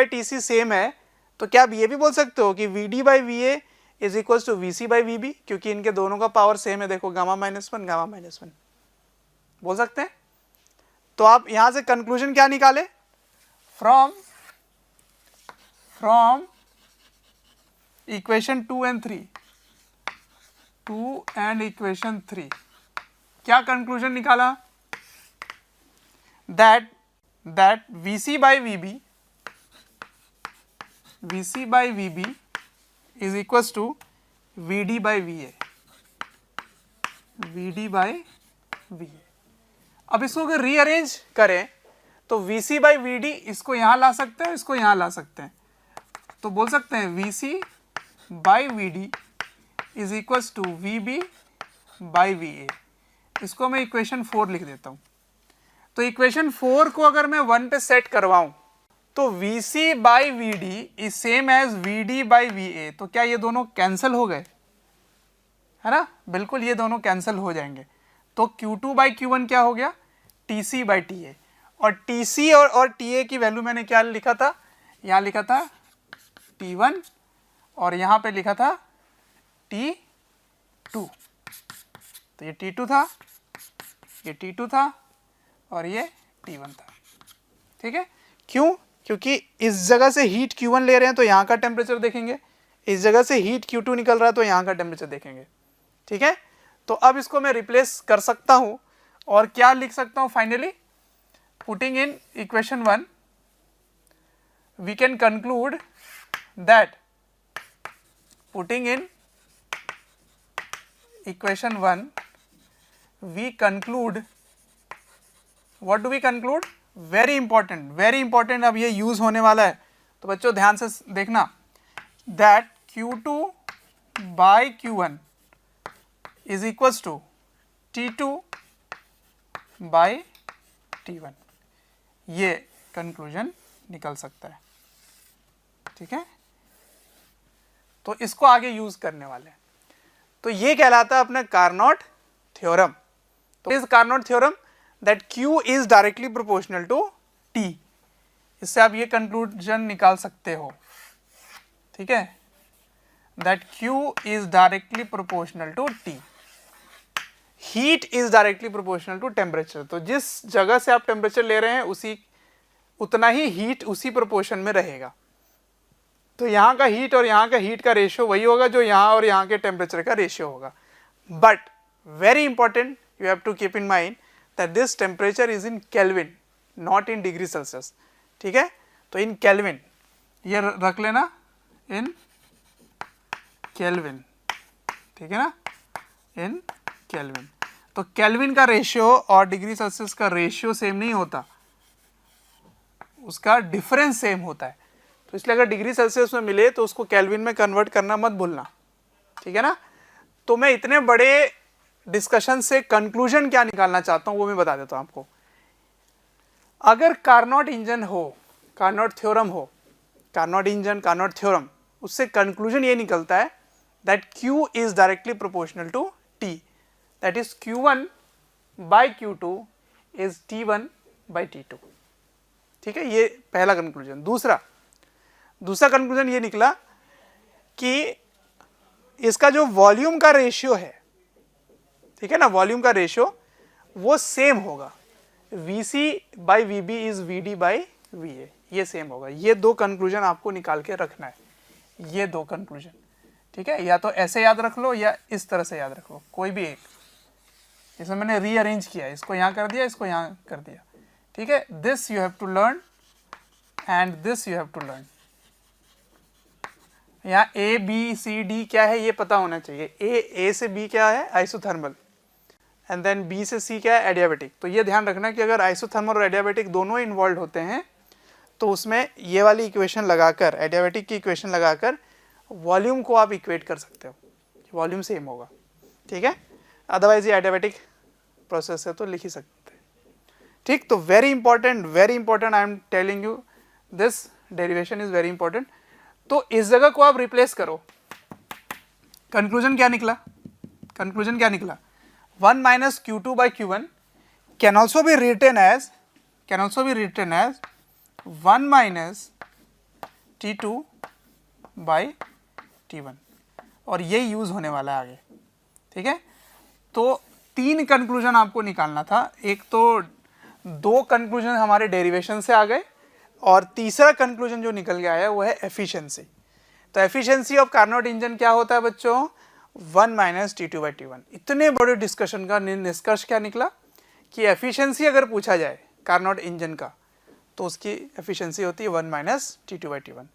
TC सेम है, तो क्या आप ये भी बोल सकते हो कि VD by VA is equals to VC by VB, क्योंकि इनके दोनों का पावर सेम है, देखो गामा -1 गामा -1 बोल सकते हैं। तो आप यहां से कंक्लूजन क्या निकाले, फ्रॉम इक्वेशन 2 एंड इक्वेशन 3 क्या कंक्लूजन निकाला, that VC by VB is equals to VD by VA। अब इसको अगर रीअरेंज करें तो VC by VD इसको यहां ला सकते हैं, इसको यहां ला सकते हैं, तो बोल सकते हैं VC by VD is equals to VB by VA। इसको मैं इक्वेशन 4 लिख देता हूं। तो इक्वेशन 4 को अगर मैं 1 पे सेट करवाऊं तो VC by VD is same as VD by VA, तो क्या ये दोनों कैंसिल हो गए, है ना, बिल्कुल ये दोनों कैंसिल हो जाएंगे। तो Q2 बाई Q1 क्या हो गया, TC बाई TA, और TC और TA की वैल्यू मैंने क्या लिखा था, यहाँ लिखा था T1 और यहाँ पे लिखा था T2, तो ये T2 था, ये T2 था और ये T1 था। ठीक है, क्यों, क्योंकि इस जगह से हीट Q1 ले रहे हैं तो यहाँ का टेम्परेचर देखेंगे, इस जगह से हीट Q2 निकल रहा है तो यहाँ का टेम्परेचर देखेंगे। ठीक है, तो अब इसको मैं रिप्लेस कर सकता हूँ और क्या लिख सकता हूँ finally, putting in equation 1 we can conclude that putting in equation 1 we conclude, what do we conclude, very important अब ये यूज होने वाला है, तो बच्चों ध्यान से देखना, that Q2 by Q1 is equals to T2 by T1, ये कंक्लूजन निकल सकता है। ठीक है, तो इसको आगे यूज करने वाले हैं, तो ये कहलाता है अपना कार्नोट थ्योरम। तो इस Carnot theorem that Q is directly proportional to T, इससे आप ये कंक्लूजन निकाल सकते हो। ठीक है, that Q is directly proportional to T, heat is directly proportional to temperature, तो जिस जगह से आप टेम्परेचर ले रहे हैं उसी उतना ही हीट उसी प्रोपोर्शन में रहेगा। तो यहाँ का हीट और यहाँ का हीट का रेशियो वही होगा जो यहाँ और यहाँ के टेम्परेचर का रेशियो होगा। But very important, you have to keep in mind that this temperature is in kelvin, not in degree Celsius. ठीक है, तो इन केल्विन ये रख लेना, इन केल्विन। ठीक है ना, इन केल्विन। तो केल्विन का रेशियो और डिग्री सेल्सियस का रेशियो सेम नहीं होता, उसका डिफरेंस सेम होता है। तो इसलिए अगर डिग्री सेल्सियस में मिले तो उसको केल्विन में कन्वर्ट करना मत भूलना। ठीक है ना, तो मैं इतने बड़े डिस्कशन से कंक्लूजन क्या निकालना चाहता हूं वो मैं बता देता हूं आपको। अगर कार्नोट इंजन हो, कार्नोट थ्योरम हो, कार्नोट इंजन, कार्नोट थ्योरम, उससे कंक्लूजन ये निकलता है that Q is directly proportional to T, that is Q1 by Q2 is T1 by T2। ठीक है, ये पहला कंक्लूजन। दूसरा कंक्लूजन ये निकला कि इसका जो वॉल्यूम का रेशियो है, ठीक है ना, वॉल्यूम का रेशियो वो सेम होगा, VC by VB is VD by VA, ये सेम होगा। ये दो कंक्लूजन आपको निकाल के रखना है, ये दो कंक्लूजन। ठीक है, या तो ऐसे याद रख लो या इस तरह से याद रख लो, कोई भी एक। इसमें मैंने रीअरेंज किया, इसको यहाँ कर दिया, इसको यहाँ कर दिया। ठीक है, this you have to learn and this you have to learn. यहाँ A B C D क्या है ये पता होना चाहिए। A से B क्या है, आइसोथर्मल, एंड देन B से C क्या है, एडियाबेटिक। तो ये ध्यान रखना कि अगर आइसोथर्मल और एडियाबेटिक दोनों इन्वॉल्व होते हैं तो उसमें ये वाली इक्वेशन लगाकर, एडियाबेटिक की इक्वेशन लगाकर वॉल्यूम को आप इक्वेट कर सकते हो, वॉल्यूम सेम होगा। ठीक है, अदरवाइज ये एडियाबेटिक प्रोसेस है तो लिख ही सकते हैं। ठीक, तो very important I am telling you, this derivation is very important. तो इस जगह को आप रिप्लेस करो, कंक्लूजन क्या निकला, 1 minus Q2 by Q1 can also be written as 1 minus T2 by T1, और ये यूज होने वाला है आगे। ठीक है, तो 3 कंक्लूजन आपको निकालना था, एक तो 2 कंक्लूजन हमारे डेरिवेशन से आ गए और तीसरा कंक्लूजन जो निकल गया है वो है एफिशिएंसी। तो एफिशिएंसी ऑफ कार्नोट इंजन क्या होता है बच्चों, 1 minus T2 by T1। इतने बड़े डिस्कशन का निष्कर्ष क्या निकला कि एफिशिएंसी अगर पूछा जाए कार्नोट इंजन का तो उसकी एफिशिएंसी होती है 1 minus T2 by T1।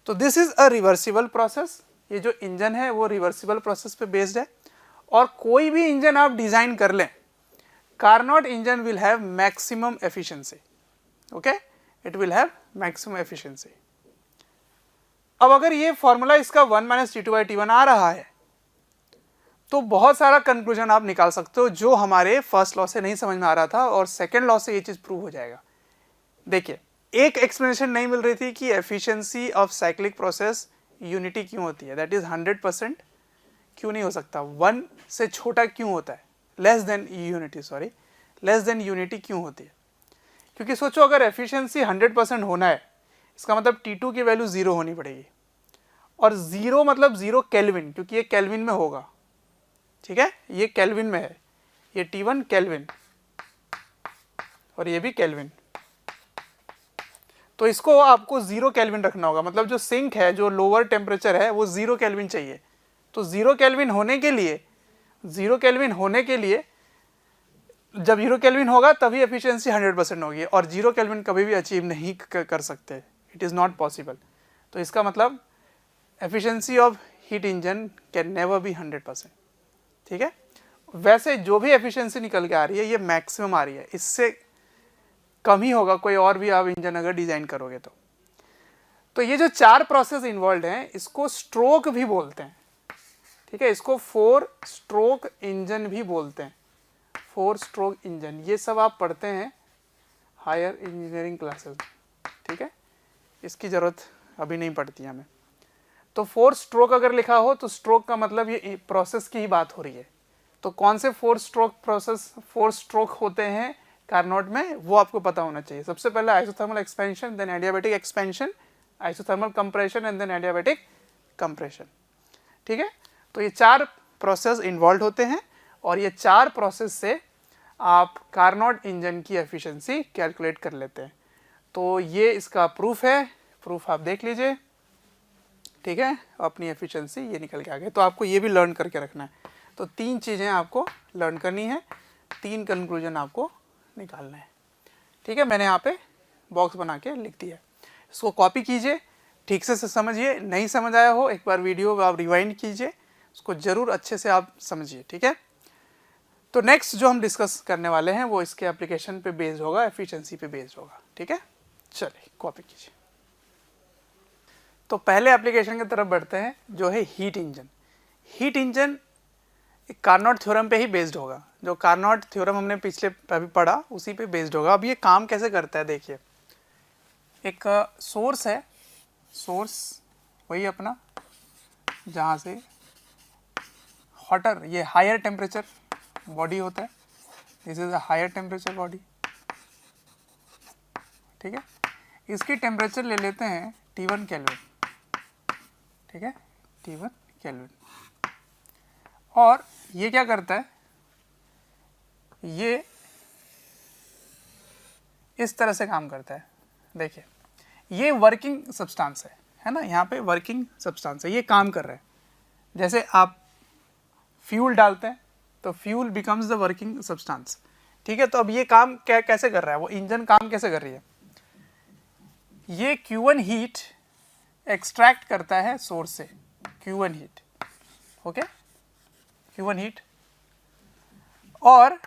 तो this is a reversible process, ये जो इंजन है वो रिवर्सिबल प्रोसेस पे बेस्ड है, और कोई भी इंजन आप डिजाइन कर लें, Carnot engine will have maximum efficiency. Okay, it will have maximum efficiency. अब अगर ये फॉर्मूला इसका 1 minus T2 by T1 आ रहा है तो बहुत सारा कंक्लूजन आप निकाल सकते हो जो हमारे फर्स्ट लॉ से नहीं समझ में आ रहा था, और सेकेंड लॉ से ये चीज प्रूव हो जाएगा। देखिए, एक एक्सप्लेनेशन नहीं मिल रही थी कि efficiency of cyclic process unity क्यों होती है, दैट इज 100% क्यों नहीं हो सकता, 1 से छोटा क्यों होता है, लेस देन यूनिटी क्यों होती है। क्योंकि सोचो अगर एफिशिएंसी 100% होना है, इसका मतलब T2 की वैल्यू 0 होनी पड़ेगी, और 0 मतलब 0 केल्विन, क्योंकि ये केल्विन में होगा। ठीक है, ये केल्विन में है, ये T1 केल्विन और ये भी केल्विन, तो इसको आपको 0 केल्विन रखना होगा, मतलब जो सिंक है, जो लोअर टेम्परेचर है वो 0 केल्विन चाहिए। तो 0 केल्विन होने के लिए 0 केल्विन होने के लिए, जब 0 केल्विन होगा तभी एफिशिएंसी 100% होगी, और 0 केल्विन कभी भी अचीव नहीं कर सकते, इट इज़ नॉट पॉसिबल। तो इसका मतलब efficiency of heat engine can never be 100%। ठीक है, वैसे जो भी एफिशिएंसी निकल के आ रही है ये मैक्सिमम आ रही है, इससे कम ही होगा कोई और भी आप इंजन अगर डिज़ाइन करोगे तो ये जो 4 प्रोसेस इन्वॉल्व हैं इसको स्ट्रोक भी बोलते हैं। ठीक है, इसको 4 स्ट्रोक इंजन भी बोलते हैं, 4 स्ट्रोक इंजन। ये सब आप पढ़ते हैं हायर इंजीनियरिंग क्लासेस। ठीक है, इसकी ज़रूरत अभी नहीं पड़ती हमें। तो 4 स्ट्रोक अगर लिखा हो तो स्ट्रोक का मतलब ये प्रोसेस की ही बात हो रही है। तो कौन से 4 स्ट्रोक प्रोसेस, 4 स्ट्रोक होते हैं कार्नोट में, वो आपको पता होना चाहिए। सबसे पहले isothermal expansion, then adiabatic expansion, isothermal compression and then adiabatic compression. ठीक है, तो ये 4 प्रोसेस इन्वॉल्व होते हैं और ये 4 प्रोसेस से आप कार्नोट इंजन की एफिशिएंसी कैलकुलेट कर लेते हैं। तो ये इसका प्रूफ है, प्रूफ आप देख लीजिए। ठीक है, अपनी एफिशिएंसी ये निकल के आ गए। तो आपको ये भी लर्न करके रखना है। तो 3 चीज़ें आपको लर्न करनी है, 3 कंक्लूजन आपको निकालना है। ठीक है, मैंने यहाँ पे बॉक्स बना के लिख दिया है, इसको कॉपी कीजिए, ठीक से समझिए। नहीं समझ आया हो एक बार वीडियो आप रिवाइंड कीजिए, उसको ज़रूर अच्छे से आप समझिए। ठीक है, तो नेक्स्ट जो हम डिस्कस करने वाले हैं वो इसके एप्लीकेशन पे बेस्ड होगा, एफिशिएंसी पे बेस्ड होगा। ठीक है, चलिए कॉपी कीजिए। तो पहले एप्लीकेशन की तरफ बढ़ते हैं जो है heat engine. Heat engine Carnot theorem पे ही बेस्ड होगा, जो कार्नोट थ्योरम हमने पिछले अभी पढ़ा उसी पे बेस्ड होगा। अब ये काम कैसे करता है देखिए, एक सोर्स है, सोर्स वही अपना जहाँ से हॉटर, ये हायर टेम्परेचर बॉडी होता है, this is a higher temperature body. ठीक है, इसकी टेम्परेचर ले लेते हैं T1 केल्विन। ठीक है, T1 केल्विन। और ये क्या करता है, ये इस तरह से काम करता है। देखिए ये वर्किंग सब्सटेंस है ना, यहाँ पे वर्किंग सब्सटेंस है, ये काम कर रहा है। जैसे आप फ्यूल डालते हैं तो fuel becomes the working substance. ठीक है, तो अब ये काम कैसे कर रहा है, वो इंजन काम कैसे कर रही है, ये Q1 हीट एक्सट्रैक्ट करता है सोर्स से, Q1 heat. Okay, Q1 heat, और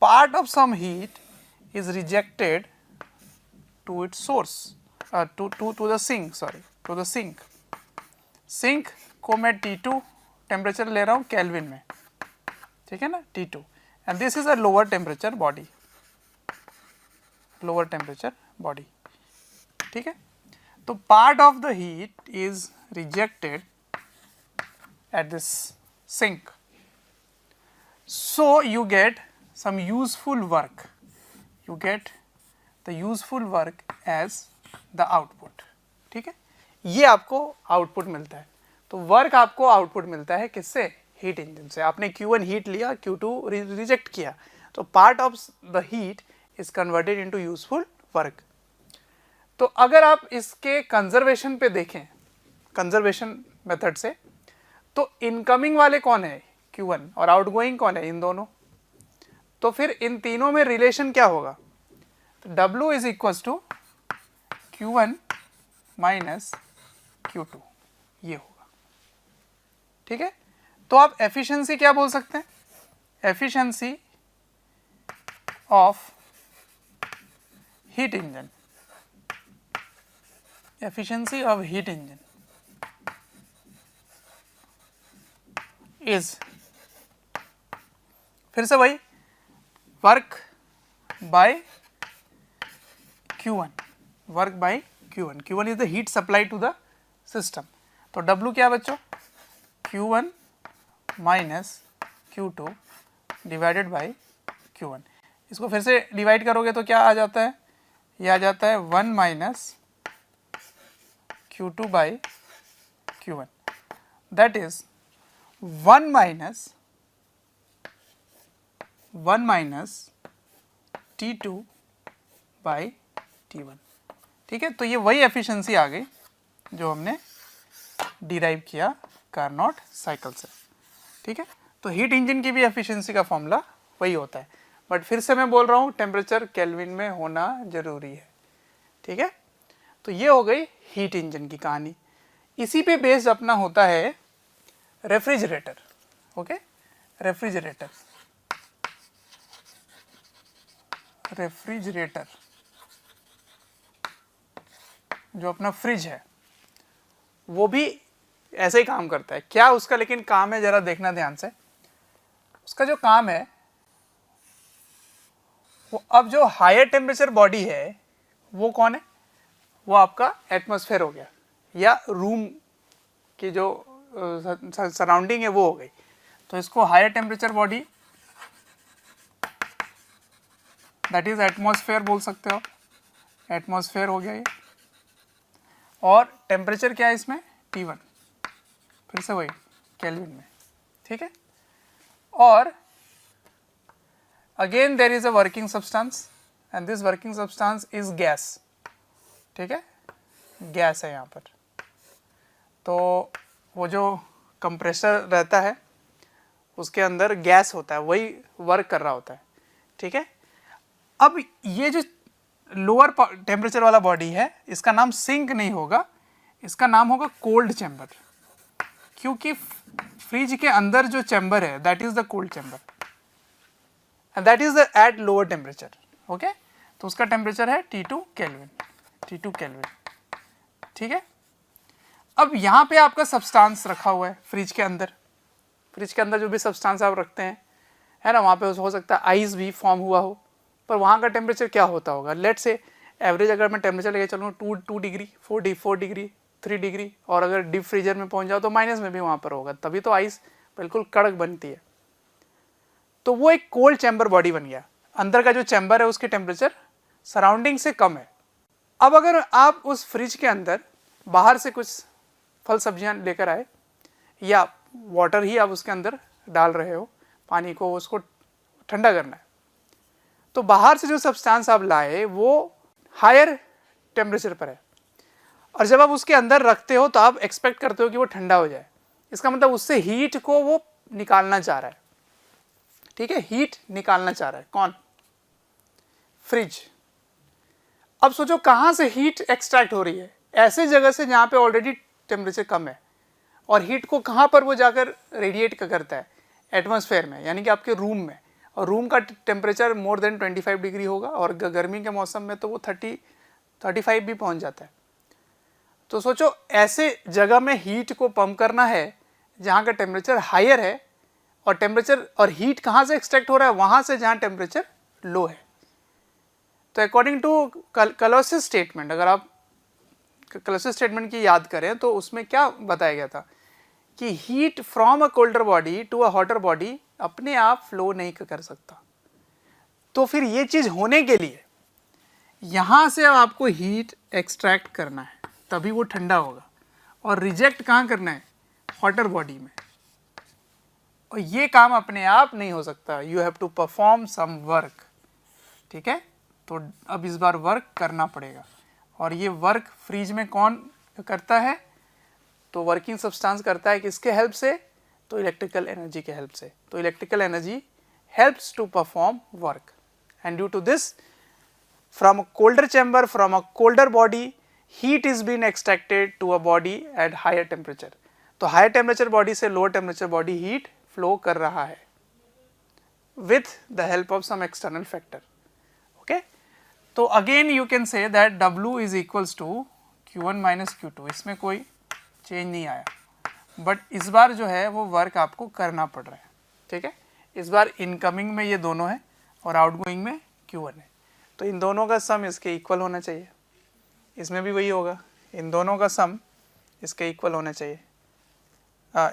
part of some heat is rejected to its source, to the sink, sorry, to the sink। Sink को मैं T2 टेम्परेचर ले रहा हूँ केल्विन में, ठीक है ना, T2, and this is a lower temperature body, lower temperature body. ठीक है, तो part of the heat is rejected at this sink, so you get some useful work, you get the useful work as the output। ठीक है, ये आपको output मिलता है। तो वर्क आपको आउटपुट मिलता है किससे, हीट इंजन से। आपने Q1 हीट लिया, Q2 रिजेक्ट किया, तो part of the heat is converted into useful work. तो अगर आप इसके कंजर्वेशन पे देखें, कंजर्वेशन मेथड से, तो इनकमिंग वाले कौन है, Q1, और आउटगोइंग कौन है, इन दोनों। तो फिर इन तीनों में रिलेशन क्या होगा, तो W is equal to Q1 minus Q2, ये होगा। ठीक है, तो आप एफिशिएंसी क्या बोल सकते हैं, efficiency of heat engine, efficiency of heat engine is, फिर से वही, work by Q1, work by Q1, Q1 is the heat supply to the system. तो W क्या बच्चों, Q1 minus Q2 divided by Q1। इसको फिर से डिवाइड करोगे तो क्या आ जाता है, ये आ जाता है 1 minus Q2 by Q1, that is 1 minus T2 by T1। ठीक है, तो ये वही एफिशिएंसी आ गई जो हमने डिराइव किया कार्नोट साइकिल से। ठीक है, तो हीट इंजन की भी एफिशिएंसी का फॉर्मूला वही होता है, बट फिर से मैं बोल रहा हूँ टेम्परेचर केल्विन में होना जरूरी है, ठीक है। तो ये हो गई हीट इंजन की कहानी। इसी पे बेस्ड अपना होता है रेफ्रिजरेटर, ओके। रेफ्रिजरेटर जो अपना फ्रिज है वो भी ऐसे ही काम करता है। क्या उसका लेकिन काम है, जरा देखना ध्यान से। उसका जो काम है वो, अब जो हायर टेम्परेचर बॉडी है वो कौन है, वो आपका एटमॉस्फेयर हो गया, या रूम की जो सराउंडिंग है वो हो गई। तो इसको higher temperature body, that is atmosphere बोल सकते हो, एटमॉस्फेयर हो गया ये। और टेम्परेचर क्या है इसमें, T1, फिर से वही केल्विन में, ठीक है। और again there is a working substance and this working substance is gas, ठीक है, गैस है यहाँ पर। तो वो जो कंप्रेसर रहता है उसके अंदर गैस होता है, वही वर्क कर रहा होता है, ठीक है। अब ये जो लोअर टेम्परेचर वाला बॉडी है इसका नाम सिंक नहीं होगा, इसका नाम होगा कोल्ड चैम्बर, क्योंकि फ्रिज के अंदर जो चैम्बर है that is the cold chamber and that is the eight lower temperature, okay. तो उसका टेम्परेचर है T2 केल्विन, ठीक है। अब यहाँ पे आपका सब्सटेंस रखा हुआ है फ्रिज के अंदर, फ्रिज के अंदर जो भी सब्सटेंस आप रखते हैं, है ना, वहाँ पे हो सकता है आइस भी फॉर्म हुआ हो, पर वहाँ का टेम्परेचर क्या होता होगा। लेट से एवरेज अगर मैं टेम्परेचर लेके चलूँ 2 डिग्री, 4 डिग्री, 3 डिग्री, और अगर डीप फ्रीजर में पहुँच जाओ तो माइनस में भी वहाँ पर होगा, तभी तो आइस बिल्कुल कड़क बनती है। तो वो एक कोल्ड चैम्बर बॉडी बन गया, अंदर का जो चैम्बर है उसकी टेम्परेचर सराउंडिंग से कम है। अब अगर आप उस फ्रिज के अंदर बाहर से कुछ फल सब्जियां लेकर आए, या वाटर ही आप उसके अंदर डाल रहे हो, पानी को उसको ठंडा करना है, तो बाहर से जो सब्सटेंस आप लाए वो हायर टेम्परेचर पर है, और जब आप उसके अंदर रखते हो तो आप एक्सपेक्ट करते हो कि वो ठंडा हो जाए। इसका मतलब उससे हीट को वो निकालना चाह रहा है, ठीक है, हीट निकालना चाह रहा है। कौन, फ्रिज। अब सोचो कहाँ से हीट एक्सट्रैक्ट हो रही है, ऐसे जगह से जहाँ पे ऑलरेडी टेम्परेचर कम है, और हीट को कहाँ पर वो जाकर रेडिएट करता है, एटमॉस्फेयर में, यानी कि आपके रूम में। और रूम का टेम्परेचर मोर देन 25 डिग्री होगा, और गर्मी के मौसम में तो वो 35 भी पहुँच जाता है। तो सोचो ऐसे जगह में हीट को पंप करना है जहाँ का टेम्परेचर हायर है, और टेम्परेचर और हीट कहाँ से एक्सट्रैक्ट हो रहा है, वहाँ से जहाँ टेम्परेचर लो है। तो अकॉर्डिंग टू क्लॉसियस स्टेटमेंट, अगर आप क्लॉसियस स्टेटमेंट की याद करें तो उसमें क्या बताया गया था कि heat from a colder body to a hotter body अपने आप फ्लो नहीं कर सकता। तो फिर ये चीज़ होने के लिए यहाँ से आपको हीट एक्सट्रैक्ट करना है, तभी वो ठंडा होगा, और रिजेक्ट कहाँ करना है, हॉटर बॉडी में। और ये काम अपने आप नहीं हो सकता, you have to perform some work, ठीक है। तो अब इस बार वर्क करना पड़ेगा, और ये वर्क फ्रिज में कौन करता है, तो वर्किंग सब्सटेंस करता है किसके हेल्प से, तो इलेक्ट्रिकल एनर्जी के हेल्प से। तो electrical energy helps to perform work, and due to this from a colder chamber, from a colder body, heat is been extracted to a body at higher temperature. तो higher temperature body से lower temperature body heat flow कर रहा है with the help of some external factor, okay। तो again you can say that W is equals to Q1 minus Q2, इसमें कोई change नहीं आया, बट इस बार जो है वो वर्क आपको करना पड़ रहा है, ठीक है। इस बार इनकमिंग में ये दोनों है और आउटगोइंग में Q1 है, तो इन दोनों का सम इसके इक्वल होना चाहिए। इसमें भी वही होगा, इन दोनों का सम इसके इक्वल होना चाहिए,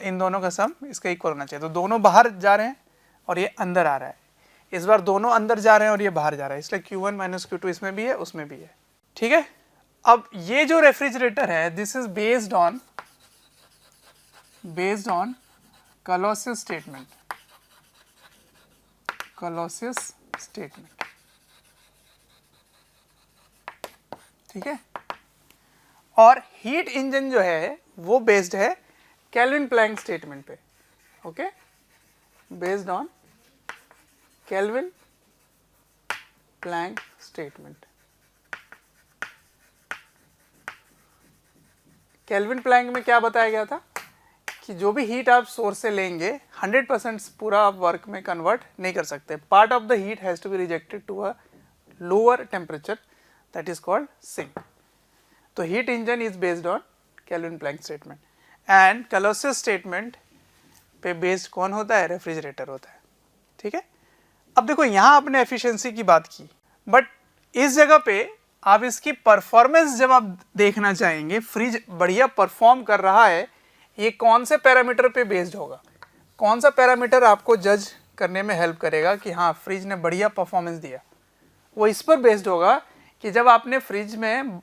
इन दोनों का सम इसका इक्वल होना चाहिए। तो दोनों बाहर जा रहे हैं और ये अंदर आ रहा है, इस बार दोनों अंदर जा रहे हैं और ये बाहर जा रहा है, इसलिए Q1 माइनस Q2 इसमें भी है उसमें भी है, ठीक है। अब ये जो रेफ्रिजरेटर है this is based on Clausius statement, ठीक है। और हीट इंजन जो है वो बेस्ड है केल्विन प्लैंक स्टेटमेंट पे, okay. Based on Kelvin Planck statement. Kelvin Planck में क्या बताया गया था कि जो भी हीट आप सोर्स से लेंगे 100% पूरा आप वर्क में कन्वर्ट नहीं कर सकते। Part of the heat has to be rejected to a lower temperature, that is called sink. तो heat engine is based on Kelvin Planck statement. And Clausius statement पे बेस्ड कौन होता है? रेफ्रिजरेटर होता है। ठीक है, अब देखो यहाँ आपने एफिशिएंसी की बात की, बट इस जगह पे आप इसकी परफॉर्मेंस जब आप देखना चाहेंगे, फ्रिज बढ़िया परफॉर्म कर रहा है, ये कौन से पैरामीटर पे बेस्ड होगा? कौन सा पैरामीटर आपको जज करने में हेल्प करेगा कि हाँ फ्रिज ने बढ़िया परफॉर्मेंस दिया? वो इस पर बेस्ड होगा कि जब आपने फ्रिज में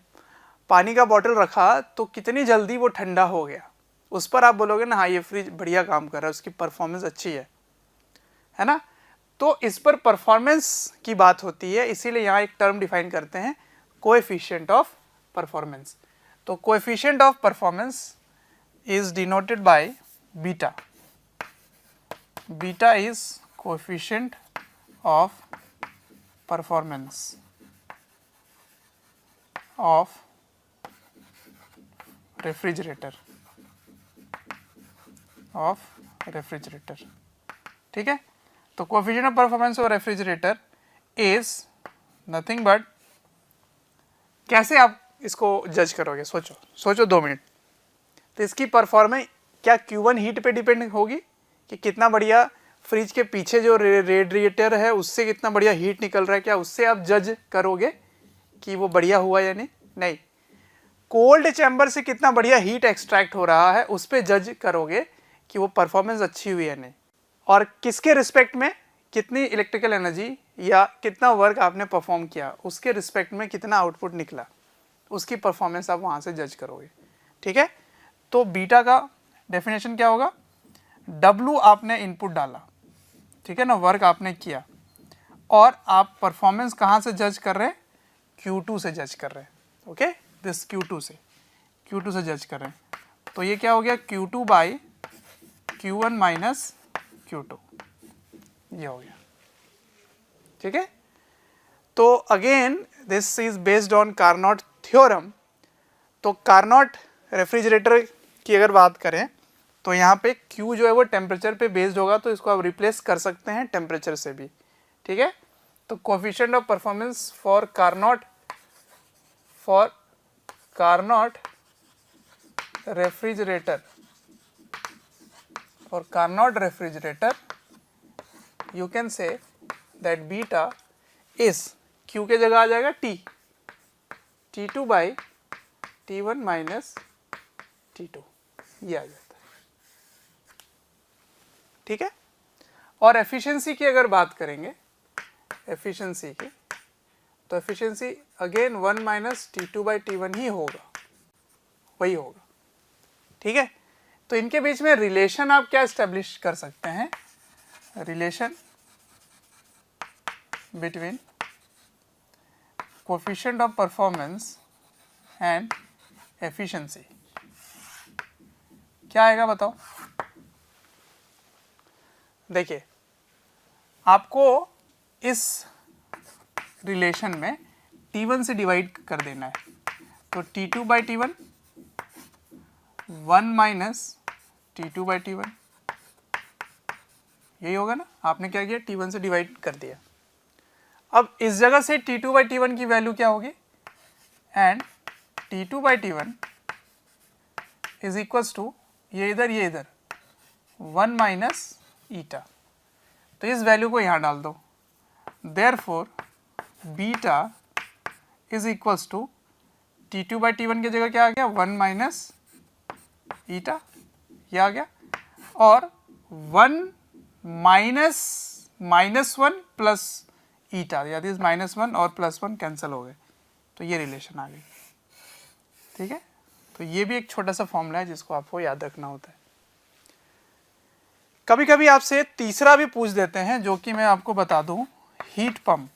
पानी का बॉटल रखा तो कितनी जल्दी वो ठंडा हो गया। उस पर आप बोलोगे ना हाँ ये फ्रिज बढ़िया काम कर रहा है, उसकी परफॉर्मेंस अच्छी है ना। तो इस पर परफॉर्मेंस की बात होती है, इसीलिए यहाँ एक टर्म डिफाइन करते हैं, कोएफिशिएंट ऑफ परफॉर्मेंस। तो coefficient of performance is denoted by beta. Beta is coefficient of performance of refrigerator ठीक है। तो coefficient of performance of refrigerator is nothing but, कैसे आप इसको जज करोगे? सोचो 2 मिनट। तो इसकी परफॉर्मेंस क्या Q1 हीट पे डिपेंड होगी कि कितना बढ़िया फ्रिज के पीछे जो रेडिएटर है उससे कितना बढ़िया हीट निकल रहा है, क्या उससे आप जज करोगे कि वो बढ़िया हुआ या नहीं। कोल्ड चैम्बर से कितना बढ़िया हीट एक्सट्रैक्ट हो रहा है उस पर जज करोगे कि वो परफॉर्मेंस अच्छी हुई है नहीं। और किसके रिस्पेक्ट में कितनी इलेक्ट्रिकल एनर्जी या कितना वर्क आपने परफॉर्म किया, उसके रिस्पेक्ट में कितना आउटपुट निकला, उसकी परफॉर्मेंस आप वहाँ से जज करोगे। ठीक है, तो बीटा का डेफिनेशन क्या होगा? W आपने इनपुट डाला, ठीक है ना, वर्क आपने किया, और आप परफॉर्मेंस कहाँ से जज कर रहे हैं? Q2 से जज कर रहे हैं। ओके, दिस Q2 से जज कर रहे हैं। तो ये क्या हो गया? Q2 by Q1 minus Q2, ये हो गया। ठीक है, तो again this is based on Carnot theorem. तो कार्नोट रेफ्रिजरेटर की अगर बात करें तो यहाँ पे Q जो है वो टेम्परेचर पे बेस्ड होगा, तो इसको आप रिप्लेस कर सकते हैं टेम्परेचर से भी। ठीक है, तो coefficient of performance for Carnot refrigerator you can say that beta is, Q के जगह आ जाएगा T2 by T1 minus T2, ये आ जाता है। ठीक है, और एफिशिएंसी की अगर बात करेंगे, एफिशिएंसी की, तो efficiency again 1 minus T2 by T1 ही होगा, वही होगा। ठीक है, तो इनके बीच में रिलेशन आप क्या एस्टेब्लिश कर सकते हैं? Relation between coefficient of performance and efficiency क्या आएगा बताओ? देखिए, आपको इस रिलेशन में T1 से डिवाइड कर देना है, तो T2 by T1 1 minus T2 by T1, यही होगा ना। आपने क्या किया? T1 से डिवाइड कर दिया। अब इस जगह से T2 बाई T1 की वैल्यू क्या होगी? And T2 by T1 is equals to, ये इधर 1 माइनस ईटा, तो इस वैल्यू को यहाँ डाल दो। Therefore beta is equals to T2 by T1 की जगह क्या आ गया? 1 माइनस ईटा, ये आ गया, और 1 माइनस 1 प्लस ईटा, यानी -1 और +1 कैंसिल हो गए, तो ये रिलेशन आ गई। ठीक है, तो ये भी एक छोटा सा फॉर्मूला है जिसको आपको याद रखना होता है। कभी कभी आपसे तीसरा भी पूछ देते हैं, जो कि मैं आपको बता दूं, हीट पंप।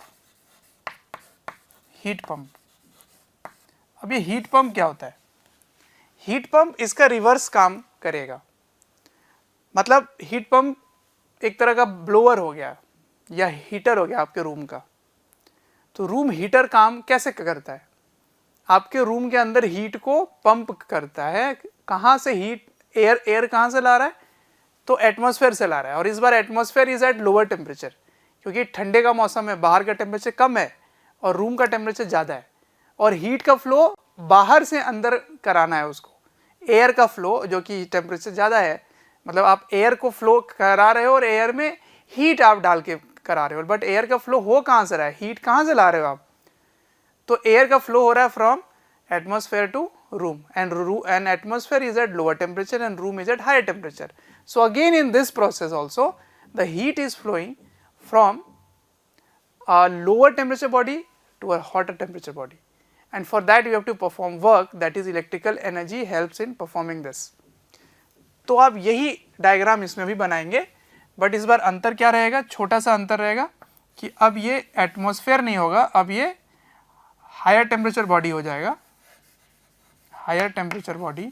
अब ये हीट पंप क्या होता है? हीट पंप इसका रिवर्स काम करेगा। मतलब हीट पंप एक तरह का ब्लोअर हो गया या हीटर हो गया आपके रूम का। तो रूम हीटर काम कैसे करता है? आपके रूम के अंदर हीट को पंप करता है। कहाँ से हीट? एयर कहाँ से ला रहा है? तो एटमॉस्फेयर से ला रहा है। और इस बार atmosphere is at lower temperature, क्योंकि ठंडे का मौसम है, बाहर का टेम्परेचर कम है और रूम का टेम्परेचर ज़्यादा है, और हीट का फ्लो बाहर से अंदर कराना है उसको। एयर का फ्लो जो कि टेम्परेचर ज़्यादा है, मतलब आप एयर को फ्लो करा रहे हो और एयर में हीट आप डाल के करा रहे हो, बट एयर का फ्लो हो कहाँ से रहा है? हीट कहाँ से ला रहे हो आप? तो एयर का फ्लो हो रहा है from atmosphere to room, and atmosphere is at lower temperature and room is at higher temperature. So again in this process also the heat is flowing from a lower temperature body to a hotter temperature body, and for that you have to perform work, that is electrical energy helps in performing this. तो आप यही diagram इसमें भी बनाएंगे, but इस बार अंतर क्या रहेगा? छोटा सा अंतर रहेगा कि अब ये एटमॉस्फेयर नहीं होगा, अब ये हायर टेम्परेचर बॉडी हो जाएगा, higher temperature body,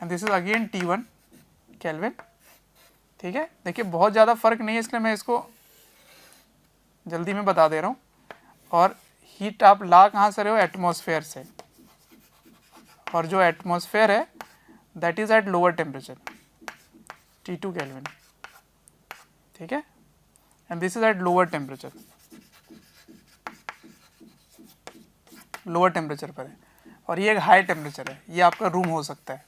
and this is again T1 Kelvin. ठीक है, देखिए बहुत ज़्यादा फर्क नहीं है, इसलिए मैं इसको जल्दी में बता दे रहा हूँ। और हीट आप ला कहाँ से रहे हो? एटमॉस्फेयर से, और जो एटमॉस्फेयर है that is at lower temperature T2 Kelvin, ठीक है, and this is at lower temperature, lower temperature पर है, और ये एक हाई टेम्परेचर है, ये आपका रूम हो सकता है,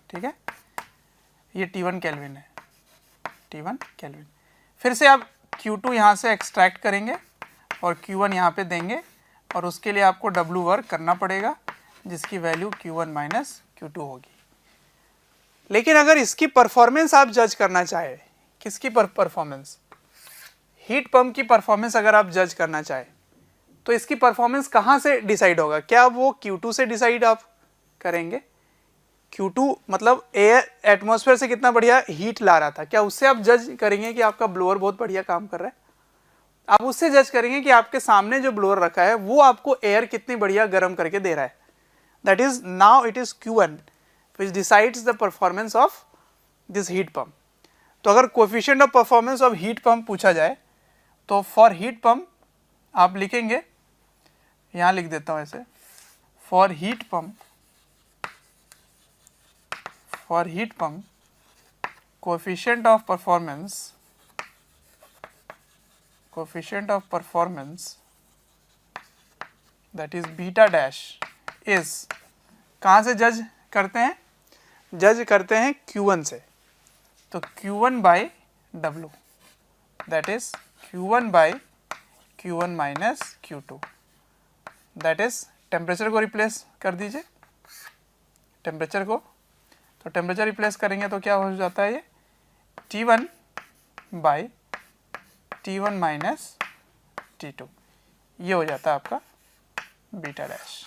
ठीक है। ये T1 केल्विन है, T1 केल्विन। फिर से आप Q2 यहाँ से एक्सट्रैक्ट करेंगे और Q1 यहाँ पे देंगे, और उसके लिए आपको W वर्क करना पड़ेगा, जिसकी वैल्यू Q1 माइनस Q2 होगी। लेकिन अगर इसकी परफॉर्मेंस आप जज करना चाहे, किसकी परफॉर्मेंस? हीट पंप की परफॉर्मेंस अगर आप जज करना चाहे, तो इसकी परफॉर्मेंस कहाँ से डिसाइड होगा? क्या वो Q2 से डिसाइड आप करेंगे? Q2 मतलब एयर एटमॉस्फेयर से कितना बढ़िया हीट ला रहा था, क्या उससे आप जज करेंगे कि आपका ब्लोअर बहुत बढ़िया काम कर रहा है? आप उससे जज करेंगे कि आपके सामने जो ब्लोअर रखा है वो आपको एयर कितनी बढ़िया गर्म करके दे रहा है। That is now it is Q1 which decides the performance of this heat pump. तो अगर coefficient of performance of heat pump पूछा जाए, तो फॉर हीट पंप आप लिखेंगे, यहाँ लिख देता हूँ ऐसे, for heat pump coefficient of performance that is beta dash is, कहाँ से जज करते हैं? जज करते हैं Q1 से। तो Q1 by W that is Q1 minus Q2, that is temperature को रिप्लेस कर दीजिए, टेम्परेचर को, तो टेम्परेचर रिप्लेस करेंगे तो क्या हो जाता है? ये T1 by T1 minus T2, ये हो जाता है आपका बीटा डैश,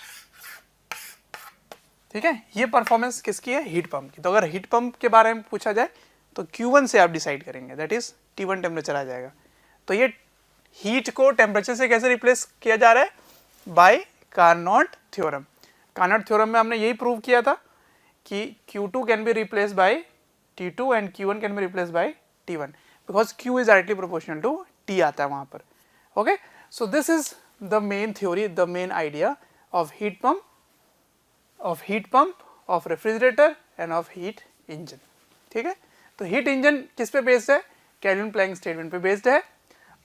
ठीक है। ये परफॉर्मेंस किसकी है? हीट पंप की। तो अगर हीट पंप के बारे में पूछा जाए तो Q1 से आप डिसाइड करेंगे, दैट इज T1 टेम्परेचर आ जाएगा। तो ये हीट को टेम्परेचर से कैसे रिप्लेस किया जा रहा है? By Carnot theorem. Carnot theorem में हमने यही प्रूव किया था कि Q2 can be replace by T2 and Q1 can be replace by T1, because Q is directly proportional to T आता है वहाँ पर। Okay, so this is the main theory, the main idea of heat pump, of refrigerator and of heat engine, ठीक है। तो heat engine किस पे based है? केल्विन प्लैंक स्टेटमेंट पे बेस्ड है।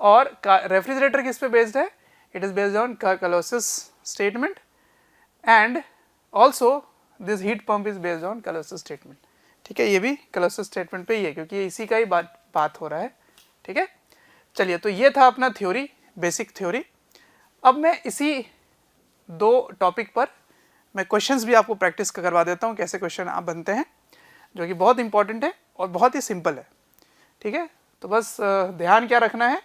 और रेफ्रिजरेटर किस पे बेस्ड है? It is based on Clausius statement, and also this heat pump is based on Clausius statement, ठीक है। ये भी क्लॉसियस स्टेटमेंट पे ही है, क्योंकि इसी का ही बात हो रहा है, ठीक है। चलिए, तो ये था अपना थ्योरी, बेसिक थ्योरी। अब मैं इसी दो टॉपिक पर मैं क्वेश्चंस भी आपको प्रैक्टिस करवा देता हूँ, कैसे क्वेश्चन आप बनते हैं, जो कि बहुत इंपॉर्टेंट है और बहुत ही सिंपल है, ठीक है। तो बस ध्यान क्या रखना है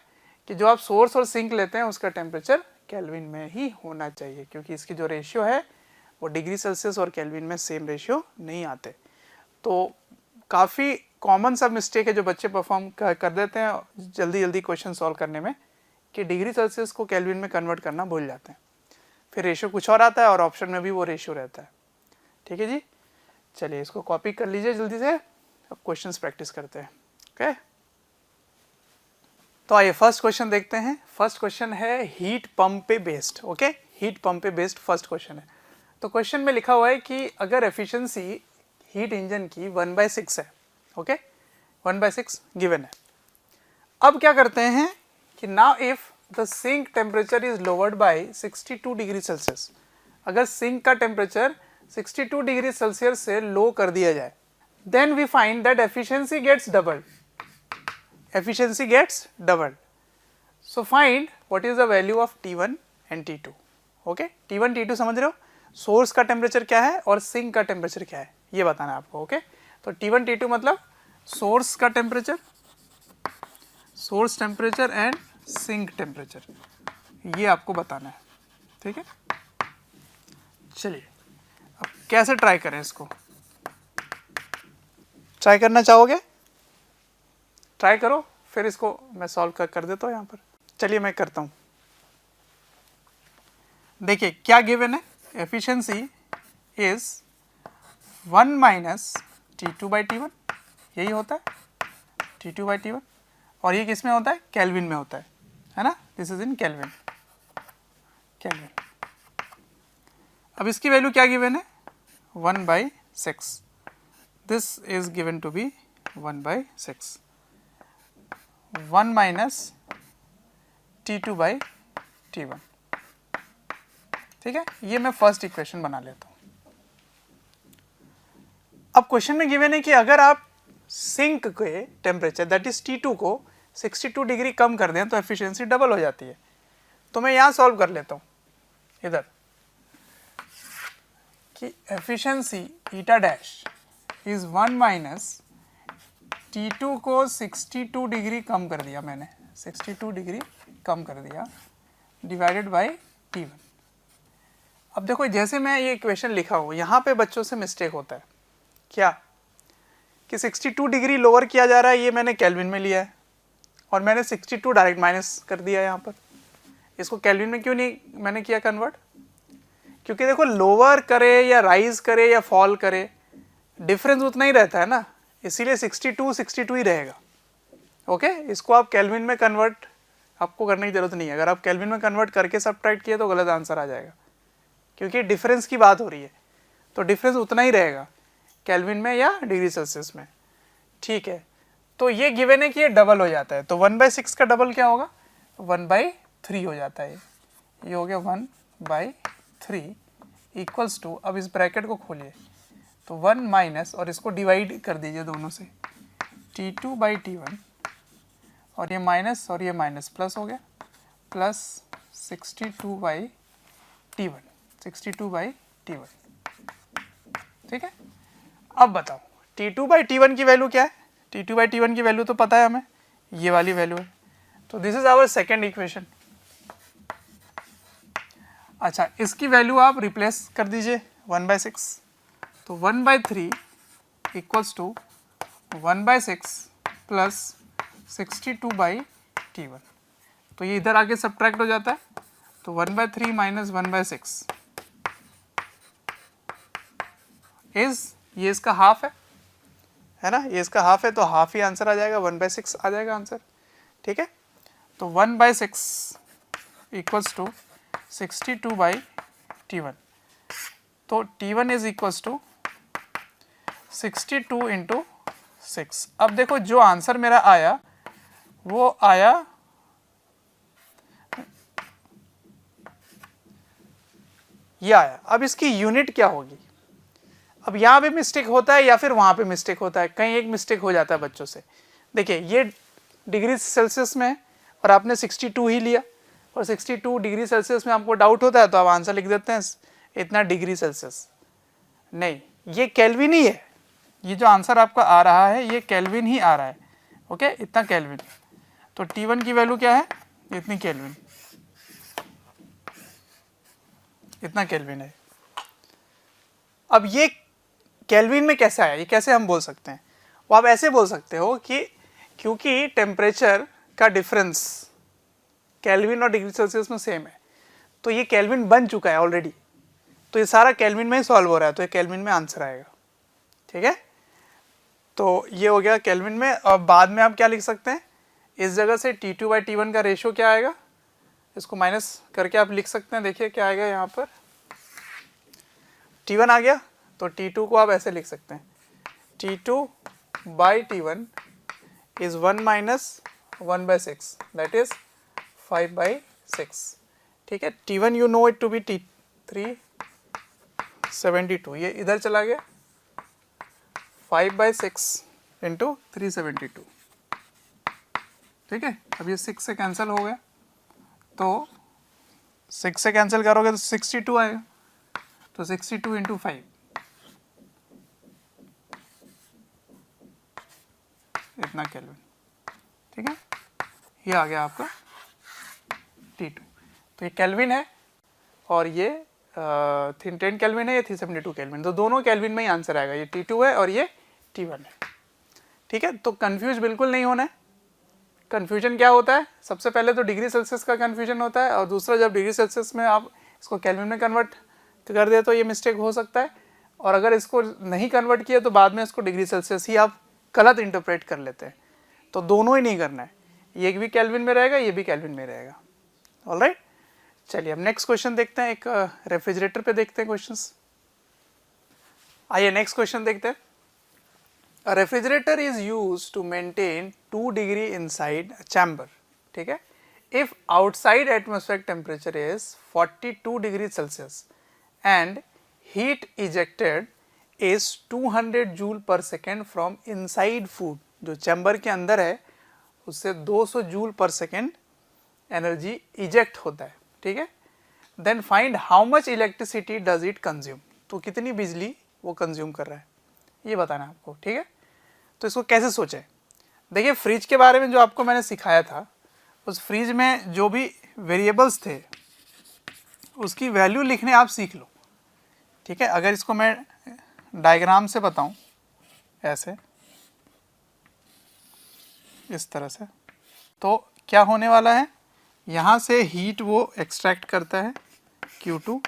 कि जो आप सोर्स और सिंक लेते हैं उसका टेम्परेचर केल्विन में ही होना चाहिए, क्योंकि इसकी जो रेशियो है वो डिग्री सेल्सियस और केल्विन में सेम रेशियो नहीं आते। तो काफ़ी कॉमन सा मिस्टेक है जो बच्चे परफॉर्म कर देते हैं जल्दी क्वेश्चन सॉल्व करने में, कि डिग्री सेल्सियस को केल्विन में कन्वर्ट करना भूल जाते हैं, फिर रेशियो कुछ और आता है और ऑप्शन में भी वो रेशियो रहता है, ठीक है जी। चलिए, इसको कॉपी कर लीजिए जल्दी से, अब क्वेश्चंस प्रैक्टिस करते हैं। ओके, तो आइए फर्स्ट क्वेश्चन देखते हैं। फर्स्ट क्वेश्चन है हीट पंप पे बेस्ड। ओके, हीट पंप पे बेस्ड फर्स्ट क्वेश्चन है। तो क्वेश्चन में लिखा हुआ है कि अगर एफिशिएंसी हीट इंजन की 1/6 है। ओके, 1/6 गिवन है। अब क्या करते हैं कि now if the sink temperature is lowered by 62 degree Celsius, अगर सिंक का टेम्परेचर 62 डिग्री सेल्सियस से लो कर दिया जाए, then we find that efficiency gets doubled. efficiency gets doubled. So find what is the value of T1 and T2. Okay, T1 T2 समझ रहे हो, source का टेम्परेचर क्या है और सिंक का टेम्परेचर क्या है ये बताना है आपको। ओके, तो T1 T2 मतलब सोर्स का temperature, source temperature and sink temperature, ये आपको बताना है। ठीक है, चलिए अब कैसे ट्राई करें इसको, ट्राई करना चाहोगे? ट्राई करो, फिर इसको मैं सॉल्व कर देता हूँ यहाँ पर। चलिए मैं करता हूँ। देखिए क्या गिवन है, एफिशिएंसी इज 1 माइनस T2/T1, यही होता है T2/T1, और ये किस में होता है, केल्विन में होता है ना, this is in kelvin. Kelvin, अब इसकी वैल्यू क्या गिवन है, 1/6, this is given to be 1/6, 1 minus T2/T1। ठीक है, ये मैं फर्स्ट इक्वेशन बना लेता हूँ। अब क्वेश्चन में गिवन है कि अगर आप सिंक के टेम्परेचर दैट इज T2 को 62 डिग्री कम कर दें तो एफिशिएंसी डबल हो जाती है। तो मैं यहाँ सॉल्व कर लेता हूँ इधर कि efficiency eta dash is 1 minus T2 को 62 डिग्री कम कर दिया मैंने, 62 डिग्री कम कर दिया, डिवाइडेड बाय T1। अब देखो जैसे मैं ये इक्वेशन लिखा हूँ, यहाँ पे बच्चों से मिस्टेक होता है क्या कि 62 डिग्री लोअर किया जा रहा है, ये मैंने केल्विन में लिया है और मैंने 62 डायरेक्ट माइनस कर दिया यहाँ पर। इसको केल्विन में क्यों नहीं मैंने किया कन्वर्ट, क्योंकि देखो लोअर करे या राइज करे या फॉल करे डिफरेंस उतना ही रहता है ना, इसीलिए 62 ही रहेगा। ओके, इसको आप केल्विन में कन्वर्ट आपको करने की जरूरत नहीं है। अगर आप केल्विन में कन्वर्ट करके सब्ट्रैक्ट किए तो गलत आंसर आ जाएगा, क्योंकि डिफरेंस की बात हो रही है, तो डिफरेंस उतना ही रहेगा केल्विन में या डिग्री सेल्सियस में। ठीक है, तो ये गिवन है कि ये डबल हो जाता है, तो 1/6 का डबल क्या होगा, 1/3 हो जाता है। ये हो गया 1/3 इक्वल्स टू, अब इस ब्रैकेट को खोलिए तो 1 माइनस, और इसको डिवाइड कर दीजिए दोनों से, T2/T1, और ये माइनस और ये माइनस प्लस हो गया, प्लस 62/T1, 62/T1। ठीक है, अब बताओ T2/T1 की वैल्यू क्या है, T2/T1 की वैल्यू तो पता है हमें, ये वाली वैल्यू है, तो this is our second equation. अच्छा, इसकी वैल्यू आप रिप्लेस कर दीजिए 1/6, तो 1/3 इक्वल्स टू 1/6 प्लस 62/T1, तो ये इधर आके सब्ट्रैक्ट हो जाता है, तो 1/3 माइनस 1/6 इज, ये इसका हाफ है ना, ये इसका हाफ है, तो हाफ ही आंसर आ जाएगा, 1/6 आ जाएगा आंसर। ठीक है, तो 1/6 इक्वल्स टू 62/T1, तो T1 is equals to 62 into 6। अब देखो जो आंसर मेरा आया वो आया ये आया। अब इसकी यूनिट क्या होगी, अब यहाँ पे मिस्टेक होता है या फिर वहाँ पे मिस्टेक होता है, कहीं एक मिस्टेक हो जाता है बच्चों से। देखिए ये डिग्री सेल्सियस में है और आपने 62 ही लिया, और 62 डिग्री सेल्सियस में आपको डाउट होता है तो आप आंसर लिख देते हैं इतना डिग्री सेल्सियस, नहीं ये केल्विन ही है, ये जो आंसर आपका आ रहा है ये केल्विन ही आ रहा है। ओके, इतना केल्विन, तो T1 की वैल्यू क्या है, इतनी केल्विन, इतना केल्विन है। अब ये केल्विन में कैसे आया, ये कैसे हम बोल सकते हैं, वो आप ऐसे बोल सकते हो कि क्योंकि टेम्परेचर का डिफरेंस केल्विन और डिग्री सेल्सियस में सेम है, तो ये केल्विन बन चुका है ऑलरेडी, तो ये सारा केल्विन में ही सॉल्व हो रहा है, तो ये केल्विन में आंसर आएगा। ठीक है, तो ये हो गया केल्विन में। और बाद में आप क्या लिख सकते हैं, इस जगह से T2/T1 का रेशियो क्या आएगा, इसको माइनस करके आप लिख सकते हैं। देखिए क्या आएगा यहाँ पर, T1 आ गया तो T2 को आप ऐसे लिख सकते हैं, T2/T1 is 1 minus 1/6 that is 5/6। ठीक है, T1 you know it to be T372, ये इधर चला गया 5/6 इंटू 372। ठीक है, अब ये 6 से कैंसिल हो गया, तो 6 से कैंसिल करोगे तो 62 आएगा, तो 62 इंटू 5 इतना केल्विन। ठीक है, ये आ गया आपका T2। तो ये केल्विन है और ये 10 केल्विन है, ये 372 केल्विन, तो दोनों केल्विन में ही आंसर आएगा। ये T2 है और ये T1 है। ठीक है, तो कंफ्यूज बिल्कुल नहीं होना है। कन्फ्यूजन क्या होता है, सबसे पहले तो डिग्री सेल्सियस का कन्फ्यूजन होता है, और दूसरा जब डिग्री सेल्सियस में आप इसको केल्विन में कन्वर्ट कर दे तो ये मिस्टेक हो सकता है, और अगर इसको नहीं कन्वर्ट किया तो बाद में इसको डिग्री सेल्सियस ही आप गलत इंटरप्रेट कर लेते हैं। तो दोनों ही नहीं करना है, ये भी केल्विन में रहेगा, ये भी केल्विन में रहेगा। ऑलराइट, चलिए अब नेक्स्ट क्वेश्चन देखते हैं। एक रेफ्रिजरेटर पे देखते हैं क्वेश्चंस। आइए नेक्स्ट क्वेश्चन देखते हैं। A refrigerator is used to maintain 2 degree inside a chamber. ठीक है, if outside atmospheric temperature is 42 degrees Celsius and heat ejected is 200 joule per second from inside food, जो chamber के अंदर है उससे 200 joule per second energy eject होता है। ठीक है, then find how much electricity does it consume, तो कितनी बिजली वो कंज्यूम कर रहा है ये बताना है आपको। ठीक है, तो इसको कैसे सोचें, देखिए फ्रिज के बारे में जो आपको मैंने सिखाया था, उस फ्रिज में जो भी वेरिएबल्स थे उसकी वैल्यू लिखने आप सीख लो। ठीक है, अगर इसको मैं डायग्राम से बताऊं ऐसे, इस तरह से, तो क्या होने वाला है, यहाँ से हीट वो एक्सट्रैक्ट करता है Q2,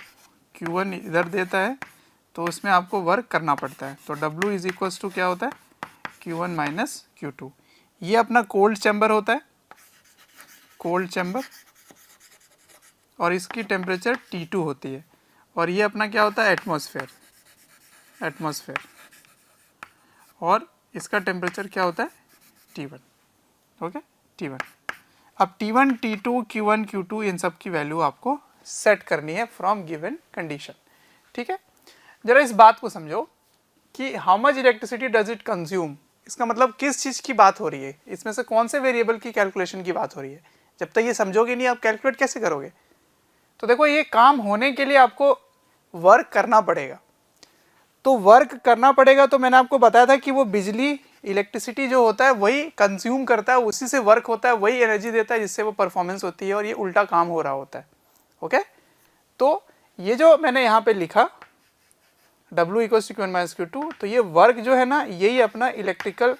Q1 इधर देता है, तो उसमें आपको वर्क करना पड़ता है। तो W इज इक्वल्स टू क्या होता है, Q1 माइनस Q2। ये अपना कोल्ड चैम्बर होता है, कोल्ड चैम्बर, और इसकी टेम्परेचर T2 होती है, और ये अपना क्या होता है, एटमॉस्फेयर, एटमॉस्फेयर, और इसका टेम्परेचर क्या होता है, T1। Okay, T1। अब T1, T2, Q1, Q2 इन सब की वैल्यू आपको सेट करनी है फ्रॉम गिवन कंडीशन। ठीक है, जरा इस बात को समझो कि how much electricity does it consume, इसका मतलब किस चीज़ की बात हो रही है, इसमें से कौन से वेरिएबल की कैलकुलेशन की बात हो रही है। जब तक ये समझोगे नहीं आप कैलकुलेट कैसे करोगे। तो देखो ये काम होने के लिए आपको वर्क करना पड़ेगा, तो वर्क करना पड़ेगा, तो मैंने आपको बताया था कि वो बिजली इलेक्ट्रिसिटी जो होता है वही कंज्यूम करता है, उसी से वर्क होता है, वही एनर्जी देता है जिससे वो परफॉर्मेंस होती है, और ये उल्टा काम हो रहा होता है। ओके, तो ये जो मैंने यहाँ पे लिखा W equals to Q1 minus Q2, तो ये वर्क जो है ना यही अपना इलेक्ट्रिकल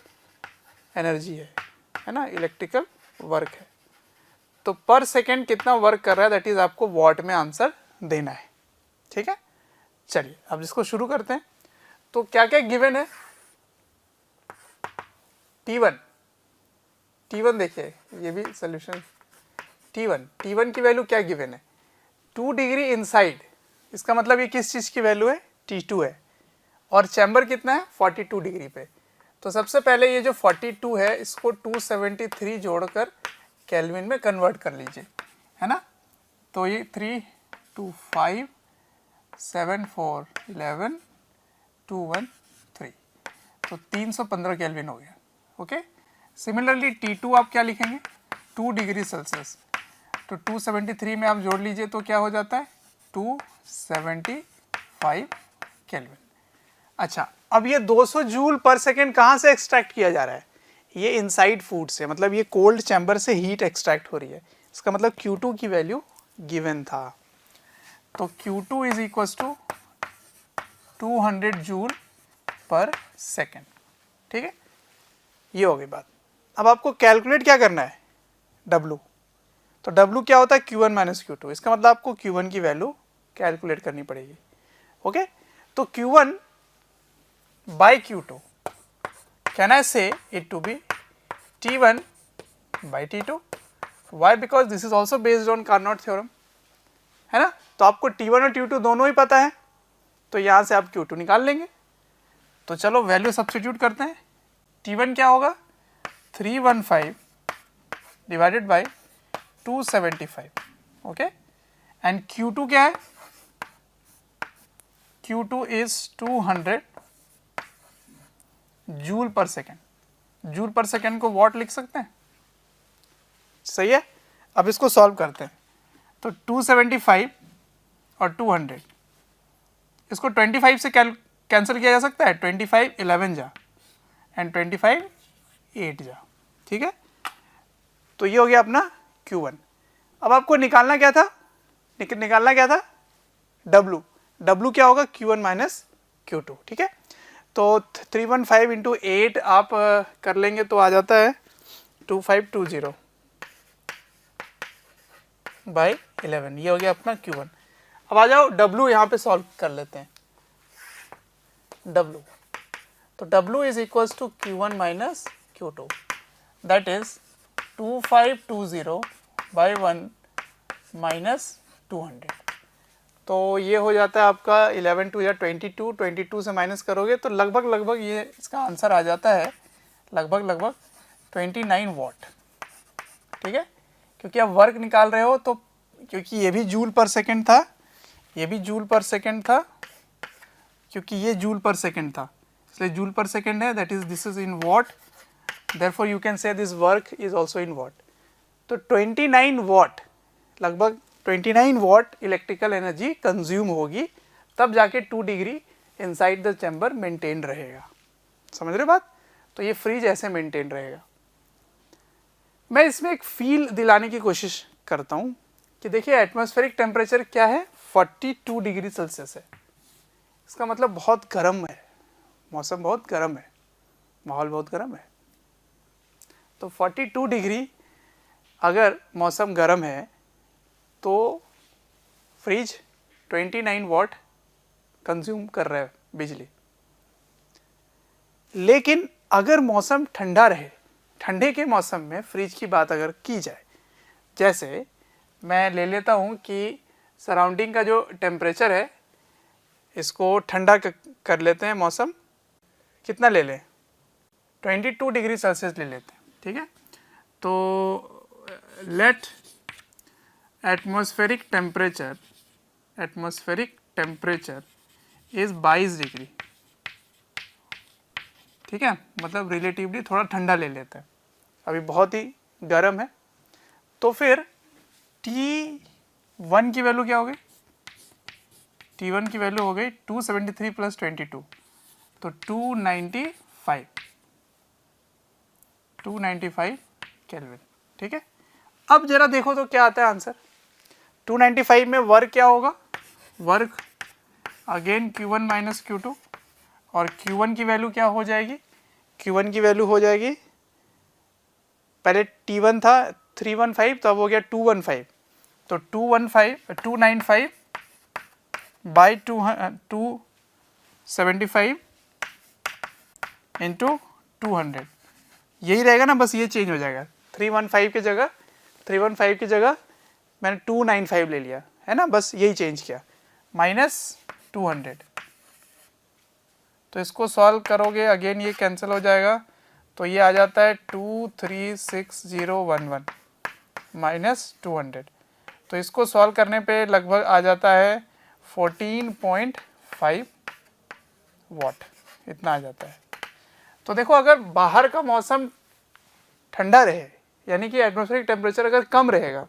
एनर्जी है ना, इलेक्ट्रिकल वर्क है। तो पर सेकेंड कितना वर्क कर रहा है दैट इज आपको वॉट में आंसर देना है। ठीक है, चलिए अब इसको शुरू करते हैं। तो क्या क्या गिवन है, T1 देखिए, ये भी सोल्यूशन, T1 की वैल्यू क्या गिवन है, 2 डिग्री इनसाइड, इसका मतलब ये किस चीज़ की वैल्यू है, T2 है, और चैम्बर कितना है 42 डिग्री पे। तो सबसे पहले ये जो 42 है इसको 273 जोड़कर केल्विन में कन्वर्ट कर लीजिए, है ना। तो ये 3 2 5 7 4 11 2 1 3, तो 315 केल्विन हो गया। ओके, सिमिलरली T2 आप क्या लिखेंगे, 2 डिग्री सेल्सियस, तो 273 में आप जोड़ लीजिए तो क्या हो जाता है 275 केल्विन। अच्छा, अब ये 200 जूल पर सेकेंड कहाँ से एक्सट्रैक्ट किया जा रहा है, ये इनसाइड फूड से, मतलब ये कोल्ड चैम्बर से हीट एक्सट्रैक्ट हो रही है, इसका मतलब Q2 की वैल्यू गिवन था। तो Q2 is equal to 200 joule per second. ठीक है, ये हो गई बात। अब आपको कैलकुलेट क्या करना है, W, तो W क्या होता है Q1 माइनस Q2, इसका मतलब आपको Q1 की वैल्यू कैलकुलेट करनी पड़ेगी। ओके, तो Q1 by Q2, can I say it to be T1 by T2? Why? Because this is also based on Carnot theorem, है ना। तो आपको T1 और T2 दोनों ही पता है, तो यहाँ से आप Q2 निकाल लेंगे। तो चलो वैल्यू सब्स्टिट्यूट करते हैं। T1 क्या होगा 315 divided by 275, okay. And Q2 क्या है, Q2 is 200 joule per second. Joule per second को वॉट लिख सकते हैं, सही है। अब इसको सॉल्व करते हैं। तो 275 और 200, इसको 25 से कैंसिल किया जा सकता है। 25 11 जा एंड 25 8 जा, ठीक है। तो ये हो गया अपना Q1। अब आपको निकालना क्या था, निकालना क्या था W। W क्या होगा Q1 माइनस Q2, ठीक है। तो 315 इंटू 8 आप कर लेंगे तो आ जाता है 2520 बाई 11, ये हो गया अपना Q1। अब आ जाओ W यहाँ पे सॉल्व कर लेते हैं। W, तो W is equals to Q1 minus Q2, that is 2520 by 1 minus 200। तो ये हो जाता है आपका 11 2 या 22, 22 से माइनस करोगे तो लगभग ये इसका आंसर आ जाता है लगभग 29 वॉट, ठीक है। क्योंकि आप वर्क निकाल रहे हो तो, क्योंकि ये भी जूल पर सेकंड था, ये भी जूल पर सेकंड था, क्योंकि ये जूल पर सेकंड था इसलिए जूल पर सेकंड है, that is this is in what, therefore you can say this work is also in what. तो 29 वॉट, लगभग 29 वॉट इलेक्ट्रिकल एनर्जी कंज्यूम होगी, तब जाके 2 degree inside the chamber maintain रहेगा। समझ रहे बात। तो ये फ्रीज ऐसे मेंटेन रहेगा। मैं इसमें एक फील दिलाने की कोशिश करता हूँ कि देखिए एटमॉस्फेरिक टेम्परेचर क्या है 42 डिग्री सेल्सियस है। इसका मतलब बहुत गर्म है, मौसम बहुत गर्म है, माहौल बहुत गर्म है। तो 42 डिग्री अगर मौसम गर्म है तो फ्रिज 29 वॉट कंज्यूम कर रहा है बिजली। लेकिन अगर मौसम ठंडा रहे, ठंडे के मौसम में फ्रिज की बात अगर की जाए, जैसे मैं ले लेता हूँ कि सराउंडिंग का जो टेम्परेचर है इसको ठंडा कर लेते हैं, मौसम कितना ले लें 22 डिग्री सेल्सियस ले लेते हैं, ठीक है। तो let atmospheric temperature is 22 degree, ठीक है। मतलब रिलेटिवली थोड़ा ठंडा ले लेते हैं, अभी बहुत ही गर्म है। तो फिर T1 की वैल्यू क्या हो गई, T1 की वैल्यू हो गई 273 प्लस 22, तो 295 केल्विन, ठीक है। अब जरा देखो तो क्या आता है आंसर। 295 में वर्क क्या होगा, work again Q1 minus Q2, और Q1 की वैल्यू क्या हो जाएगी, Q1 की वैल्यू हो जाएगी, पहले T1 था 315 तो अब हो गया 215, तो 295 बाई 275 इंटू 200, यही रहेगा ना, बस ये चेंज हो जाएगा। 315 की जगह मैंने 295 ले लिया है ना, बस यही चेंज किया, माइनस 200। तो इसको सॉल्व करोगे अगेन ये कैंसिल हो जाएगा, तो ये आ जाता है 236011 माइनस 200। तो इसको सॉल्व करने पे लगभग आ जाता है 14.5 वॉट, इतना आ जाता है। तो देखो अगर बाहर का मौसम ठंडा रहे, यानी कि एटमॉस्फेरिक टेम्परेचर अगर कम रहेगा,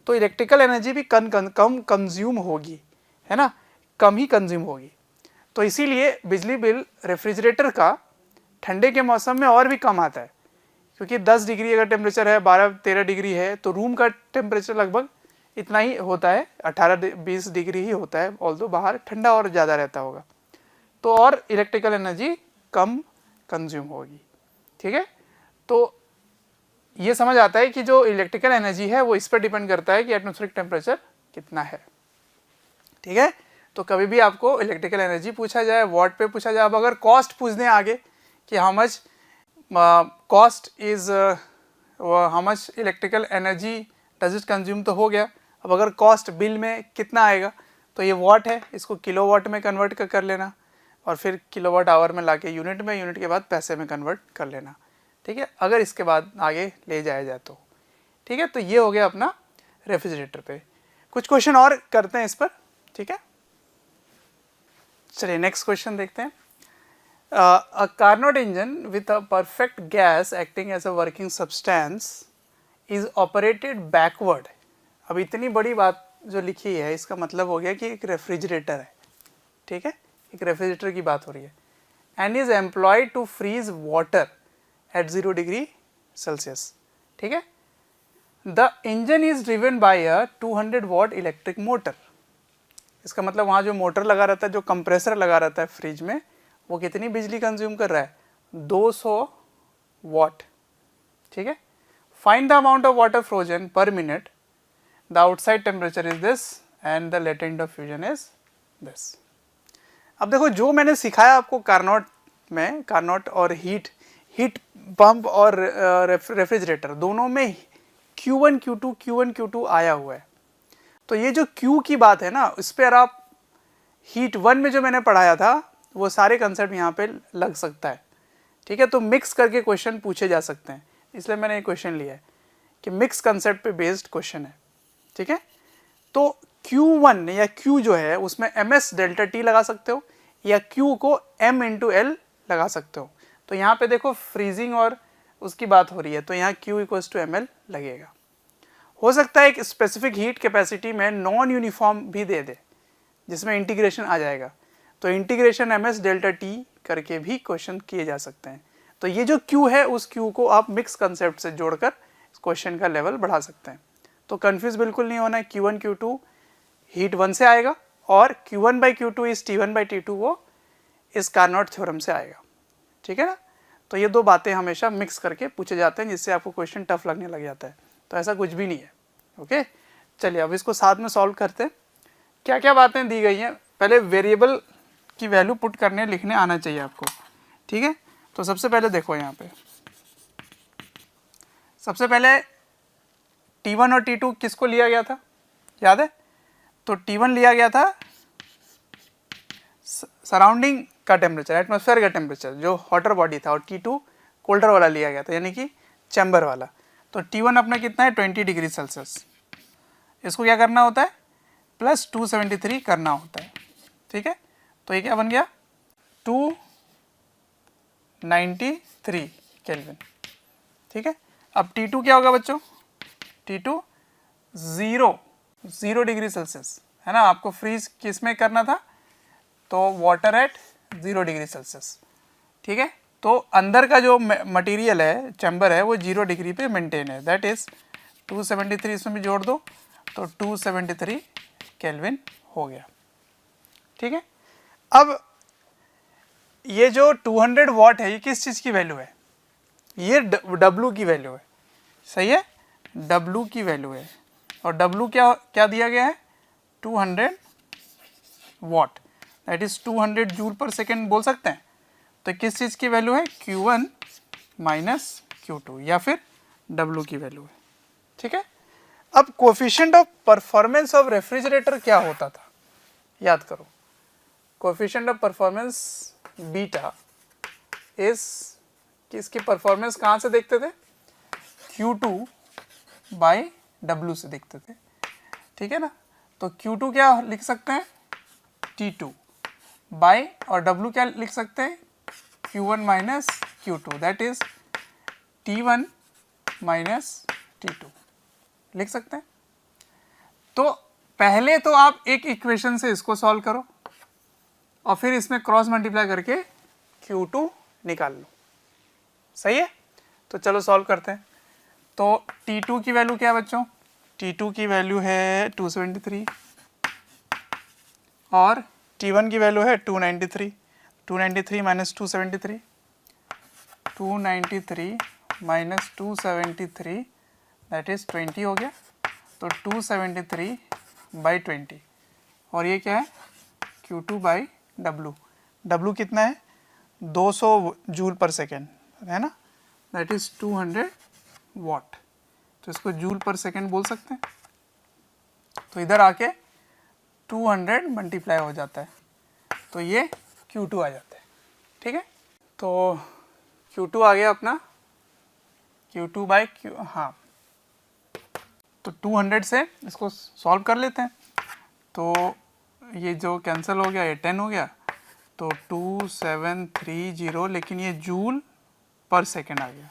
तो इलेक्ट्रिकल एनर्जी भी कम कंज्यूम होगी, है ना, कम ही कंज्यूम होगी। तो इसीलिए बिजली बिल रेफ्रिजरेटर का ठंडे के मौसम में और भी कम आता है, क्योंकि 10 डिग्री अगर टेम्परेचर है, 12-13 डिग्री है, तो रूम का टेम्परेचर लगभग इतना ही होता है, 18-20 डिग्री ही होता है, ऑल्दो बाहर ठंडा और ज़्यादा रहता होगा, तो और इलेक्ट्रिकल एनर्जी कम कंज्यूम होगी, ठीक है। तो ये समझ आता है कि जो इलेक्ट्रिकल एनर्जी है वो इस पर डिपेंड करता है कि एटमॉस्फेरिक टेम्परेचर कितना है, ठीक है। तो कभी भी आपको इलेक्ट्रिकल एनर्जी पूछा जाए, वॉट पे पूछा जाए, अब अगर कॉस्ट पूछने आगे कि how much cost is how much electrical energy does it consume, तो हो गया। अब अगर कॉस्ट बिल में कितना आएगा, तो ये वॉट है, इसको किलोवाट में कन्वर्ट कर लेना और फिर किलोवाट आवर में लाके यूनिट में, यूनिट के बाद पैसे में कन्वर्ट कर लेना, ठीक है, अगर इसके बाद आगे ले जाया जाए तो, ठीक है। तो ये हो गया अपना रेफ्रिजरेटर पे। कुछ क्वेश्चन और करते हैं इस पर, ठीक है। चलिए नेक्स्ट क्वेश्चन देखते हैं। A Carnot engine with a perfect gas acting as a working substance is operated backward. अब इतनी बड़ी बात जो लिखी है इसका मतलब हो गया कि एक रेफ्रिजरेटर है, ठीक है, एक रेफ्रिजरेटर की बात हो रही है। And is employed to freeze water at 0 degree Celsius, ठीक है। The engine is driven by a 200 watt electric motor. इसका मतलब वहाँ जो मोटर लगा रहता है, जो कंप्रेसर लगा रहता है फ्रिज में, वो कितनी बिजली कंज्यूम कर रहा है, 200 वॉट, ठीक है। Find the amount of water frozen पर minute, the outside temperature is this and the latent of fusion is this. अब देखो जो मैंने सिखाया आपको कार्नोट में, कार्नोट और हीट पंप और रेफ्रिजरेटर दोनों में Q1 Q2 आया हुआ है। तो ये जो Q की बात है ना, इस पर आप हीट 1 में जो मैंने पढ़ाया था वो सारे कंसेप्ट यहाँ पे लग सकता है, ठीक है। तो मिक्स करके क्वेश्चन पूछे जा सकते हैं, इसलिए मैंने ये क्वेश्चन लिया है कि मिक्स कंसेप्ट पे बेस्ड क्वेश्चन है, ठीक है। तो Q1 या Q जो है उसमें ms डेल्टा T लगा सकते हो या Q को m इंटू एल लगा सकते हो। तो यहाँ पे देखो फ्रीजिंग और उसकी बात हो रही है, तो यहाँ Q इक्वल्स टू ml लगेगा। हो सकता है एक स्पेसिफिक हीट कैपेसिटी में नॉन यूनिफॉर्म भी दे दे जिसमें इंटीग्रेशन आ जाएगा, तो इंटीग्रेशन ms डेल्टा T करके भी क्वेश्चन किए जा सकते हैं। तो ये जो Q है उस Q को आप मिक्स कंसेप्ट से जोड़कर क्वेश्चन का लेवल बढ़ा सकते हैं। तो कंफ्यूज बिल्कुल नहीं होना है, Q1 Q2 हीट 1 से आएगा और Q1 बाई Q2 इस T1 बाई T2 वो इस कार्नोट थ्योरम से आएगा, ठीक है ना। तो ये दो बातें हमेशा मिक्स करके पूछे जाते हैं जिससे आपको क्वेश्चन टफ लगने लग जाता है, तो ऐसा कुछ भी नहीं है, ओके। चलिए अब इसको साथ में सॉल्व करते हैं। क्या क्या बातें दी गई हैं, पहले वेरिएबल की वैल्यू पुट करने लिखने आना चाहिए आपको, ठीक है। तो सबसे पहले देखो यहाँ पे, सबसे पहले T1 और T2 किसको लिया गया था, याद है। तो T1 लिया गया था सराउंडिंग का टेम्परेचर, एटमॉस्फेयर का टेम्परेचर जो हॉटर बॉडी था, और T2 कोल्डर वाला लिया गया था, यानी कि चैम्बर वाला। तो T1 अपना कितना है 20 डिग्री सेल्सियस, इसको क्या करना होता है प्लस 273 करना होता है, ठीक है। तो ये क्या बन गया 293 केल्विन, ठीक है। अब T2 क्या होगा बच्चों, T2 0 डिग्री सेल्सियस है ना, आपको फ्रीज किस में करना था, तो वाटर एट 0 डिग्री सेल्सियस, ठीक है। तो अंदर का जो मटेरियल है, चैम्बर है, वो 0 डिग्री पे मेंटेन है, दैट इज 273 इसमें भी जोड़ दो तो 273 केल्विन हो गया, ठीक है। अब ये जो 200 वॉट है ये किस चीज़ की वैल्यू है, ये W की वैल्यू है, सही है, W की वैल्यू है। और W क्या क्या दिया गया है 200 what, that is 200 joule per second बोल सकते हैं। तो किस चीज़ की वैल्यू है Q1 माइनस Q2 या फिर W की वैल्यू है, ठीक है। अब coefficient of performance of refrigerator क्या होता था, याद करो, कोफिशिएंट ऑफ परफॉर्मेंस बीटा इस किसकी परफॉर्मेंस कहाँ से देखते थे, Q2 बाई W से देखते थे, ठीक है ना। तो Q2 क्या लिख सकते हैं T2 बाई, और W क्या लिख सकते हैं Q1 minus Q2, that is T1 minus T2 लिख सकते हैं। तो पहले तो आप एक इक्वेशन से इसको सॉल्व करो और फिर इसमें क्रॉस मल्टीप्लाई करके Q2 निकाल लो, सही है। तो चलो सॉल्व करते हैं। तो T2 की वैल्यू क्या है बच्चों, T2 की वैल्यू है 273 और T1 की वैल्यू है 293, 293 माइनस 273, 293 माइनस 273 दैट इज 20 हो गया। तो 273 बाई 20 और ये क्या है Q2 बाई W, W कितना है 200 जूल पर सेकेंड है ना, दैट इज 200 वाट, तो इसको जूल पर सेकेंड बोल सकते हैं। तो इधर आके 200 मल्टीप्लाई हो जाता है, तो ये Q2 आ जाता है। ठीक है, तो Q2 आ गया अपना Q2 बाई Q, हाँ, तो 200 से इसको सॉल्व कर लेते हैं, तो ये जो कैंसिल हो गया, ये 10 हो गया, तो 2730, लेकिन ये जूल पर सेकेंड आ गया।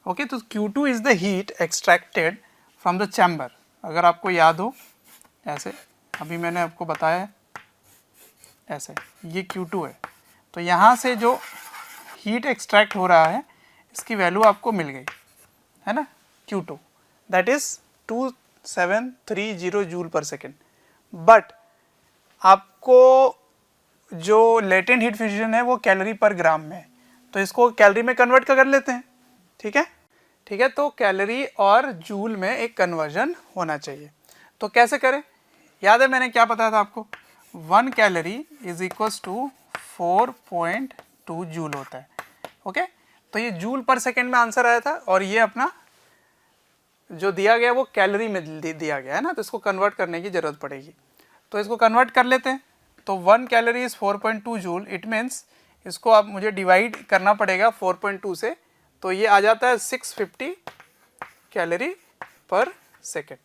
ओके, तो Q2 is the heat extracted from the chamber. अगर आपको याद हो, ऐसे अभी मैंने आपको बताया है, ऐसे ये Q2 है, तो यहाँ से जो हीट एक्सट्रैक्ट हो रहा है इसकी वैल्यू आपको मिल गई है ना, Q2 that is 2730 joule per second. But आपको जो लेटेंट हीट फ्यूजन है वो कैलोरी पर ग्राम में है, तो इसको कैलोरी में कन्वर्ट कर लेते हैं। ठीक है, ठीक है, तो कैलोरी और जूल में एक कन्वर्जन होना चाहिए। तो कैसे करें, याद है मैंने क्या बताया था आपको, 1 calorie is equals to 4.2 joule होता है। ओके, तो ये जूल पर सेकेंड में आंसर आया था, और ये अपना जो दिया गया वो कैलोरी में दिया गया है ना, तो इसको कन्वर्ट करने की जरूरत पड़ेगी। तो इसको कन्वर्ट कर लेते हैं, तो 1 calorie is 4.2 joule, it means इसको आप मुझे डिवाइड करना पड़ेगा 4.2 से, तो ये आ जाता है 650 कैलोरी पर सेकेंड।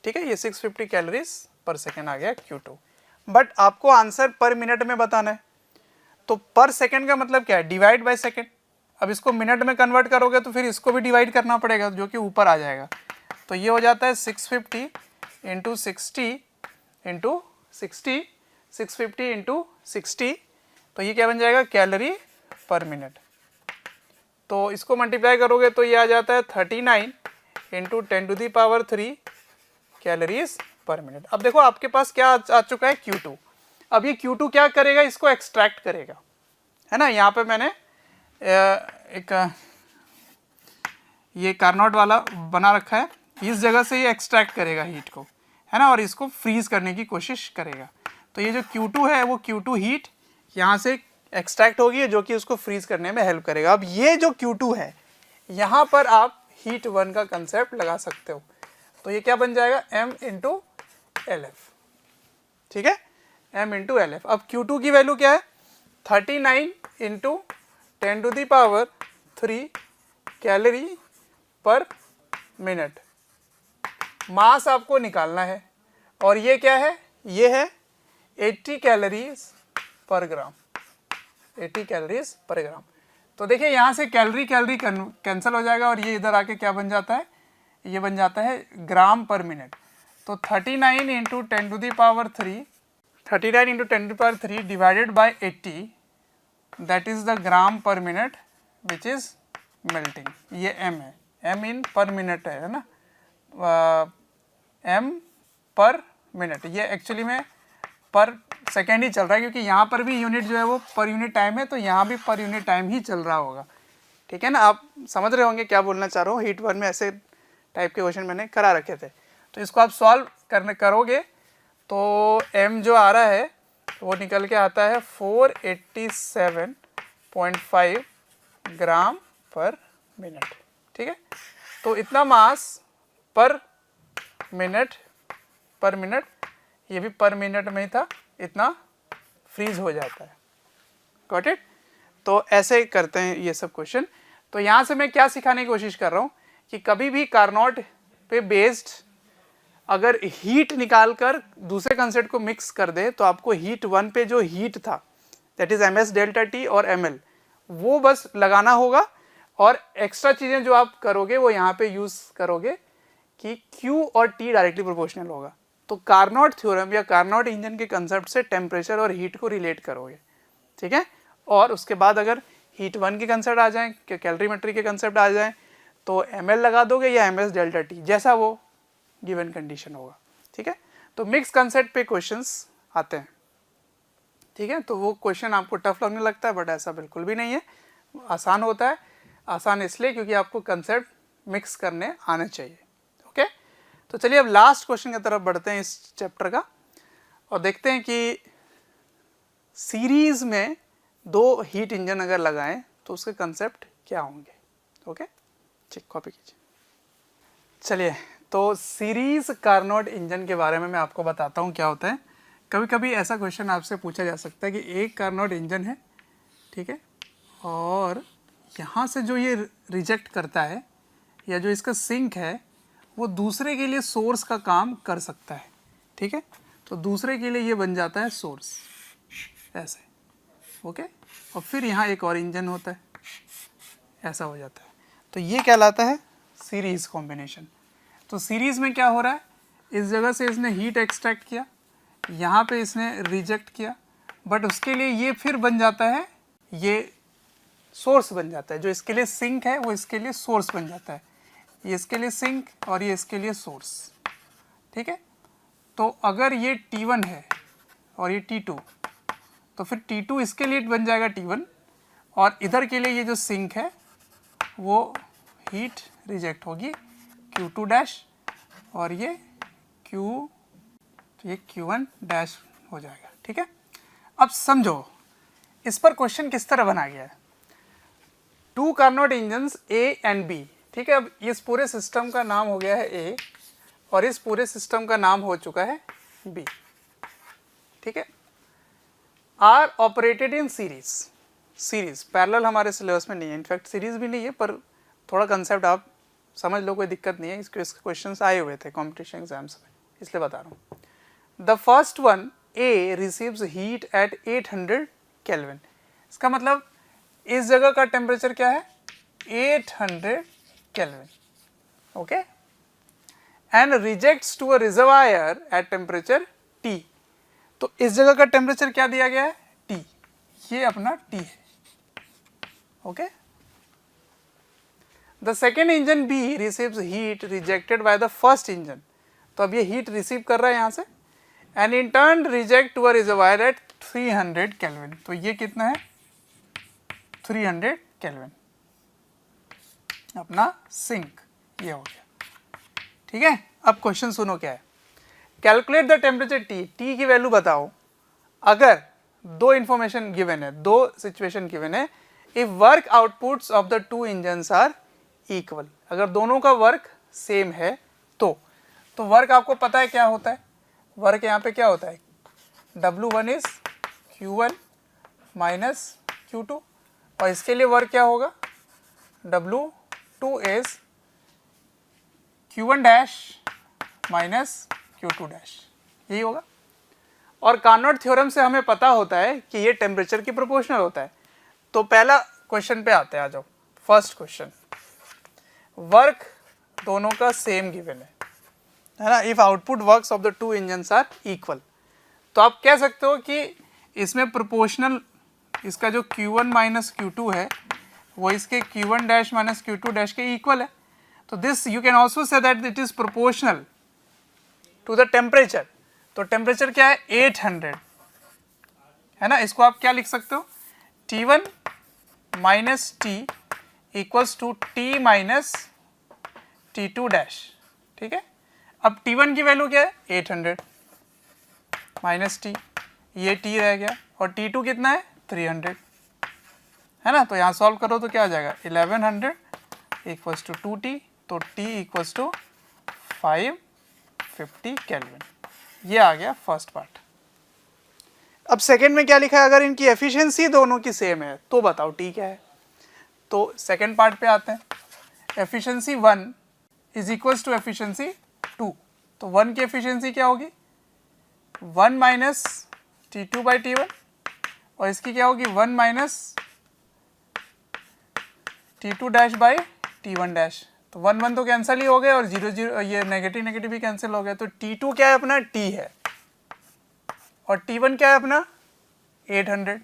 ठीक है, ये 650 कैलोरीज पर सेकेंड आ गया Q2। बट आपको आंसर पर मिनट में बताना है, तो पर सेकेंड का मतलब क्या है, डिवाइड बाय सेकेंड। अब इसको मिनट में कन्वर्ट करोगे तो फिर इसको भी डिवाइड करना पड़ेगा, जो कि ऊपर आ जाएगा, तो ये हो जाता है 650 इंटू 60 इंटू 60, 650 इंटू 60, तो ये क्या बन जाएगा, कैलोरी पर मिनट। तो इसको मल्टीप्लाई करोगे तो ये आ जाता है 39 इंटू 10⁻³ कैलोरीज पर मिनट। अब देखो आपके पास क्या आ चुका है, Q2। अब ये Q2 क्या करेगा, इसको एक्सट्रैक्ट करेगा, है ना। यहाँ पे मैंने एक ये कार्नोट वाला बना रखा है, इस जगह से ये एक्सट्रैक्ट करेगा हीट को, है ना, और इसको फ्रीज करने की कोशिश करेगा। तो ये जो Q2 है वो Q2 हीट यहाँ से एक्सट्रैक्ट होगी, जो कि उसको फ्रीज करने में हेल्प करेगा। अब ये जो Q2 है, यहाँ पर आप हीट 1 का कंसेप्ट लगा सकते हो, तो ये क्या बन जाएगा, M इंटू LF। ठीक है, M इंटू LF। अब Q2 की वैल्यू क्या है, 39 इंटू 10⁻³ कैलोरी पर मिनट। मास आपको निकालना है, और ये क्या है, ये है 80 कैलोरीज पर ग्राम, 80 कैलोरीज पर ग्राम। तो देखिए यहाँ से कैलोरी कैलोरी कैंसिल हो जाएगा, और ये इधर आके क्या बन जाता है, ये बन जाता है ग्राम पर मिनट। तो 39 into 10⁻³ 39 into 10⁻³ divided by 80, that is the gram पर मिनट विच इज मेल्टिंग। ये M है, M इन पर मिनट है ना, M पर मिनट। ये एक्चुअली में पर सेकेंड ही चल रहा है, क्योंकि यहाँ पर भी यूनिट जो है वो पर यूनिट टाइम है, तो यहाँ भी पर यूनिट टाइम ही चल रहा होगा। ठीक है ना, आप समझ रहे होंगे क्या बोलना चाह रहा हूँ। हीट 1 में ऐसे टाइप के क्वेश्चन मैंने करा रखे थे, तो इसको आप सॉल्व करोगे तो M जो आ रहा है वो निकल के आता है 487.5 ग्राम पर मिनट। ठीक है, तो इतना मास पर मिनट, ये भी पर मिनट में ही था, इतना फ्रीज हो जाता है। Got it. तो ऐसे करते हैं ये सब क्वेश्चन। तो यहाँ से मैं क्या सिखाने की कोशिश कर रहा हूँ कि कभी भी कार्नोट पे बेस्ड अगर हीट निकाल कर दूसरे कंसेप्ट को मिक्स कर दे, तो आपको हीट 1 पे जो हीट था that is MS delta T और ML, वो बस लगाना होगा, और एक्स्ट्रा चीज़ें जो आप करोगे वो यहाँ पे यूज़ करोगे कि Q और T डायरेक्टली प्रोपोर्शनल होगा। तो कार्नोट थ्योरम या कार्नोट इंजन के कंसेप्ट से टेम्परेचर और हीट को रिलेट करोगे। ठीक है, और उसके बाद अगर हीट 1 के कंसेप्ट आ जाएँ, कैलोरीमेट्री के कंसेप्ट आ जाएँ, तो ML लगा दोगे या MS डेल्टा T, जैसा वो गिवन कंडीशन होगा। ठीक है, तो मिक्स कंसेप्ट पे क्वेश्चंस आते हैं। ठीक है, तो वो क्वेश्चन आपको टफ लगने लगता है, बट ऐसा बिल्कुल भी नहीं है, आसान होता है। आसान इसलिए क्योंकि आपको कंसेप्ट मिक्स करने आने चाहिए। ओके, तो चलिए अब लास्ट क्वेश्चन की तरफ बढ़ते हैं इस चैप्टर का, और देखते हैं कि सीरीज में 2 हीट इंजन अगर लगाएं तो उसके कंसेप्ट क्या होंगे। ओके, ठीक, कॉपी कीजिए। चलिए, तो सीरीज कार्नोट इंजन के बारे में मैं आपको बताता हूँ क्या होता है। कभी कभी ऐसा क्वेश्चन आपसे पूछा जा सकता है कि एक कार्नोट इंजन है, ठीक है, और यहाँ से जो ये रिजेक्ट करता है या जो इसका सिंक है वो दूसरे के लिए सोर्स का काम कर सकता है, ठीक है। तो दूसरे के लिए ये बन जाता है सोर्स, ऐसे, ओके। और फिर यहाँ एक और इंजन होता है, ऐसा हो जाता है। तो ये कहलाता है सीरीज कॉम्बिनेशन। तो सीरीज में क्या हो रहा है, इस जगह से इसने हीट एक्सट्रैक्ट किया, यहाँ पे इसने रिजेक्ट किया, बट उसके लिए ये फिर बन जाता है, ये सोर्स बन जाता है। जो इसके लिए सिंक है वो इसके लिए सोर्स बन जाता है। ये इसके लिए सिंक और ये इसके लिए सोर्स, ठीक है। तो अगर ये T1 है और ये T2, तो फिर T2 इसके लिए बन जाएगा T1, और इधर के लिए ये जो सिंक है वो हीट रिजेक्ट होगी Q2 डैश, और ये Q1 डैश हो जाएगा, ठीक है। अब समझो इस पर क्वेश्चन किस तरह बना गया है। 2 Carnot engines A and B, ठीक है। अब इस पूरे सिस्टम का नाम हो गया है A और इस पूरे सिस्टम का नाम हो चुका है B, ठीक है। Are operated in series parallel हमारे सिलेबस में नहीं है, इनफैक्ट सीरीज भी नहीं है, पर थोड़ा कंसेप्ट आप समझ लो, कोई दिक्कत नहीं है। इसके क्वेश्चंस आए हुए थे कॉम्पिटिशन एग्जाम्स में, इसलिए बता रहा हूँ। The first one A receives heat at 800 kelvin. इसका मतलब इस जगह का टेम्परेचर क्या है, 800 kelvin, okay, and rejects to a reservoir at temperature T। तो इस जगह का टेम्परेचर क्या दिया गया है, T, ये अपना T है, okay. The second engine B receives heat rejected by the first engine. तो अब ये हीट रिसीव कर रहा है यहाँ से, and in turn reject to a reservoir at 300 kelvin. तो ये कितना है, 300 केल्विन, अपना सिंक ये हो गया, ठीक है। अब क्वेश्चन सुनो क्या है, कैलकुलेट द टेम्परेचर T की वैल्यू बताओ अगर दो इंफॉर्मेशन गिवन है, दो सिचुएशन गिवन है। If work outputs of the 2 engines are equal, अगर दोनों का वर्क सेम है तो वर्क आपको पता है क्या होता है, वर्क यहाँ पे क्या होता है, W1 is Q1 minus Q2, और इसके लिए वर्क क्या होगा, W2 is Q1 dash minus Q2 dash, यही होगा। और कार्नोट थ्योरम से हमें पता होता है कि ये टेम्परेचर की प्रोपोर्शनल होता है। तो पहला क्वेश्चन पे आते हैं, आ जाओ। फर्स्ट क्वेश्चन, वर्क दोनों का सेम गिवन है ना। If output works of the 2 engines are equal, तो आप कह सकते हो कि इसमें प्रोपोर्शनल, इसका जो Q1 माइनस Q2 है वो इसके Q1 dash minus Q2 dash के इक्वल है। तो this you can also say that it is proportional to the temperature. तो टेम्परेचर क्या है, 800 है ना। इसको आप क्या लिख सकते हो, T1 minus T equals to T minus T2 dash, ठीक है। अब T1 की वैल्यू क्या है, 800 माइनस T, ये T रह गया, और T2 कितना है, 300 है ना। तो यहाँ सॉल्व करो तो क्या आ जाएगा, 1100 इक्वल्स टू 2T, तो T इक्वल्स टू 550 केल्विन। ये आ गया फर्स्ट पार्ट। अब सेकंड में क्या लिखा है, अगर इनकी एफिशिएंसी दोनों की सेम है तो बताओ T क्या है। तो सेकंड पार्ट पे आते हैं, efficiency 1 is equals to efficiency 2। तो 1 की एफिशिएंसी क्या होगी, 1 माइनस T2 बाई T1, और इसकी क्या होगी, 1 minus T2 dash by T1 dash. तो 1 1 तो कैंसिल ही हो गए, और 0 0 ये नेगेटिव नेगेटिव भी कैंसिल हो गया। तो T2 क्या है अपना, T है, और T1 क्या है अपना, 800।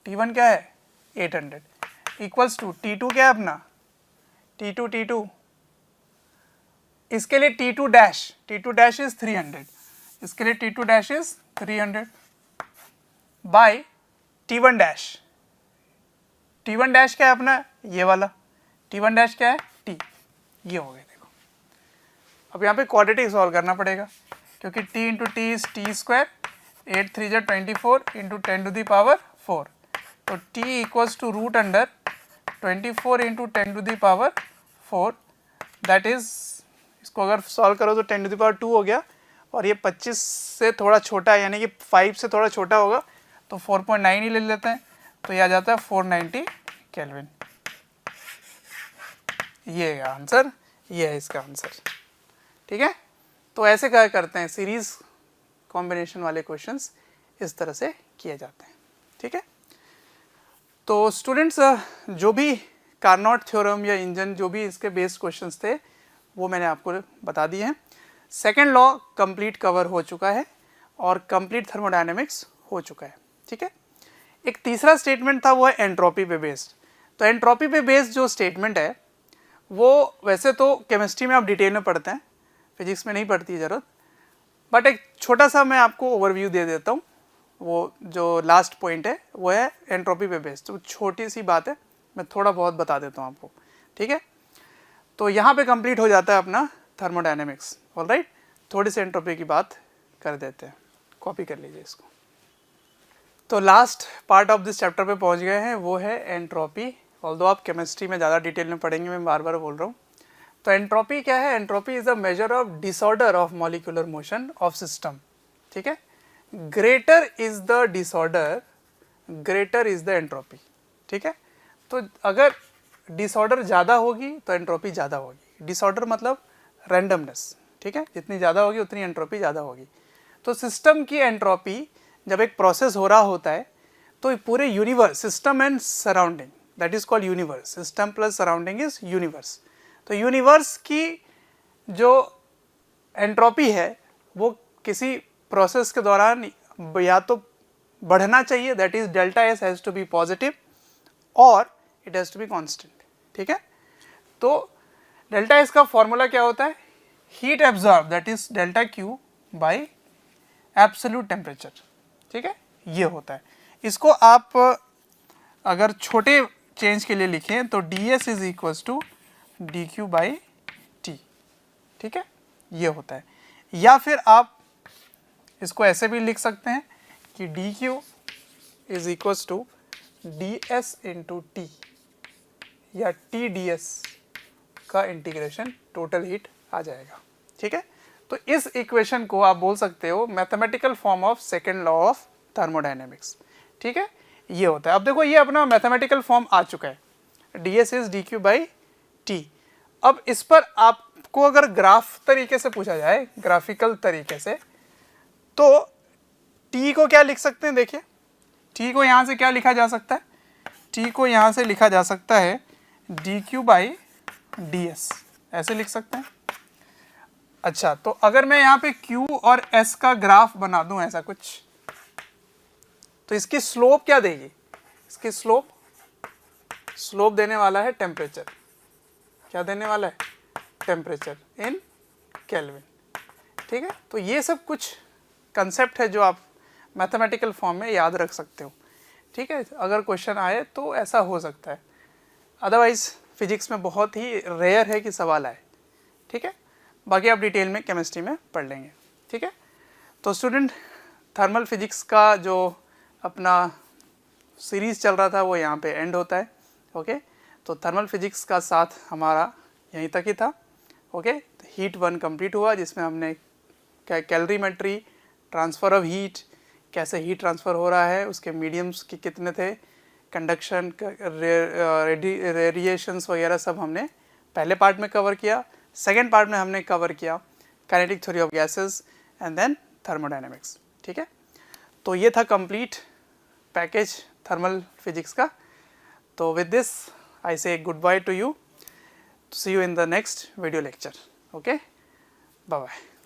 T1 क्या है, 800 इक्वल्स टू T2 क्या है अपना, T2 इसके लिए T2 डैश इज 300, इसके लिए T2 dash is 300 by T1 dash. T1 dash क्या है अपना, ये वाला T1 डैश क्या है, T, ये हो गया। देखो अब यहाँ पे क्वाड्रेटिक सॉल्व करना पड़ेगा, क्योंकि T into T is T square, 8 3 24 into 10 to the power 4। तो T equals to root under 24 into 10⁴, that is, इसको अगर सॉल्व करो तो 10⁻² हो गया, और ये 25 से थोड़ा छोटा है, यानी कि 5 से थोड़ा छोटा होगा, तो 4.9 ही ले लेते हैं, तो ये आ जाता है 490 केल्विन। ये है आंसर, ये है इसका आंसर। ठीक है, तो ऐसे क्या करते हैं, सीरीज कॉम्बिनेशन वाले क्वेश्चंस इस तरह से किए जाते हैं। ठीक है, तो स्टूडेंट्स जो भी कार्नोट थ्योरम या इंजन जो भी इसके बेस्ड क्वेश्चंस थे वो मैंने आपको बता दिए हैं। सेकेंड लॉ कंप्लीट कवर हो चुका है और कंप्लीट थर्मोडायनेमिक्स हो चुका है। ठीक है, एक तीसरा स्टेटमेंट था, वो है एंट्रोपी पे बेस्ड। तो एंट्रोपी पे बेस्ड जो स्टेटमेंट है वो वैसे तो केमिस्ट्री में आप डिटेल में पढ़ते हैं, फिजिक्स में नहीं पड़ती ज़रूरत, बट एक छोटा सा मैं आपको ओवरव्यू दे देता हूँ। वो जो लास्ट पॉइंट है वो है एंट्रोपी पे बेस्ड, तो छोटी सी बात है, मैं थोड़ा बहुत बता देता हूँ आपको। ठीक है, तो यहाँ पे कंप्लीट हो जाता है अपना थर्मोडायनेमिक्स। ऑलराइट, थोड़ी सी एंट्रोपी की बात कर देते हैं, कॉपी कर लीजिए इसको। तो last part of this chapter पे पहुँच गए हैं, वो है एंट्रोपी। ऑल्दो आप केमिस्ट्री में ज़्यादा डिटेल में पढ़ेंगे, मैं बार बार बोल रहा हूँ। तो एंट्रोपी क्या है? Entropy is a measure of disorder of molecular motion of system. ठीक है, greater is the disorder, greater is the entropy. ठीक है, तो अगर डिसऑर्डर ज़्यादा होगी तो एंट्रोपी ज़्यादा होगी। डिसऑर्डर मतलब रैंडमनेस। ठीक है, जितनी ज़्यादा होगी उतनी एंट्रोपी ज़्यादा होगी। तो सिस्टम की एंट्रोपी जब एक प्रोसेस हो रहा होता है तो पूरे universe, system and surrounding, that is called universe. System plus surrounding is universe. तो यूनिवर्स की जो एंट्रोपी है वो किसी प्रोसेस के दौरान या तो बढ़ना चाहिए, that is delta S has to be positive, और it has to be constant. ठीक है, तो डेल्टा एस का फॉर्मूला क्या होता है? Heat absorb, that is delta Q by absolute temperature. ठीक है, ये होता है। इसको आप अगर छोटे चेंज के लिए लिखें तो D S is equals to D Q by T. ठीक है, ये होता है। या फिर आप इसको ऐसे भी लिख सकते हैं कि D Q is equals to D S into T, या टी डी एस का इंटीग्रेशन टोटल हीट आ जाएगा। ठीक है, तो इस इक्वेशन को आप बोल सकते हो mathematical form of second law of thermodynamics. ठीक है, ये होता है। अब देखो ये अपना मैथमेटिकल फॉर्म आ चुका है, D S is D Q by T. अब इस पर आपको अगर ग्राफ तरीके से पूछा जाए, ग्राफिकल तरीके से, तो टी को क्या लिख सकते हैं? देखिए, टी को यहाँ से क्या लिखा जा सकता है? टी को यहाँ से लिखा जा सकता है D Q by D S, ऐसे लिख सकते हैं। अच्छा, तो अगर मैं यहाँ पे Q और S का ग्राफ बना दूं ऐसा कुछ, तो इसकी स्लोप क्या देगी? इसकी स्लोप देने वाला है टेम्परेचर। क्या देने वाला है? Temperature in kelvin. ठीक है, तो ये सब कुछ कंसेप्ट है जो आप मैथमेटिकल फॉर्म में याद रख सकते हो। ठीक है, अगर क्वेश्चन आए तो ऐसा हो सकता है, अदरवाइज फिजिक्स में बहुत ही रेयर है कि सवाल आए। ठीक है, बाकी आप डिटेल में केमिस्ट्री में पढ़ लेंगे। ठीक है, तो स्टूडेंट, थर्मल फिजिक्स का जो अपना सीरीज़ चल रहा था वो यहाँ पे एंड होता है। ओके, तो थर्मल फिजिक्स का साथ हमारा यहीं तक ही था। ओके, हीट 1 कंप्लीट हुआ, जिसमें हमने कैलोरीमेट्री, ट्रांसफ़र ऑफ हीट, कैसे हीट ट्रांसफ़र हो रहा है, उसके मीडियम्स के कितने थे, कंडक्शन, रेडिएशंस वगैरह सब हमने पहले पार्ट में कवर किया। सेकेंड पार्ट में हमने कवर किया kinetic theory of gases and then thermodynamics. ठीक है, तो ये था कंप्लीट पैकेज थर्मल फिजिक्स का। तो with this I say good bye to you, see you in the next video lecture. Okay, bye bye.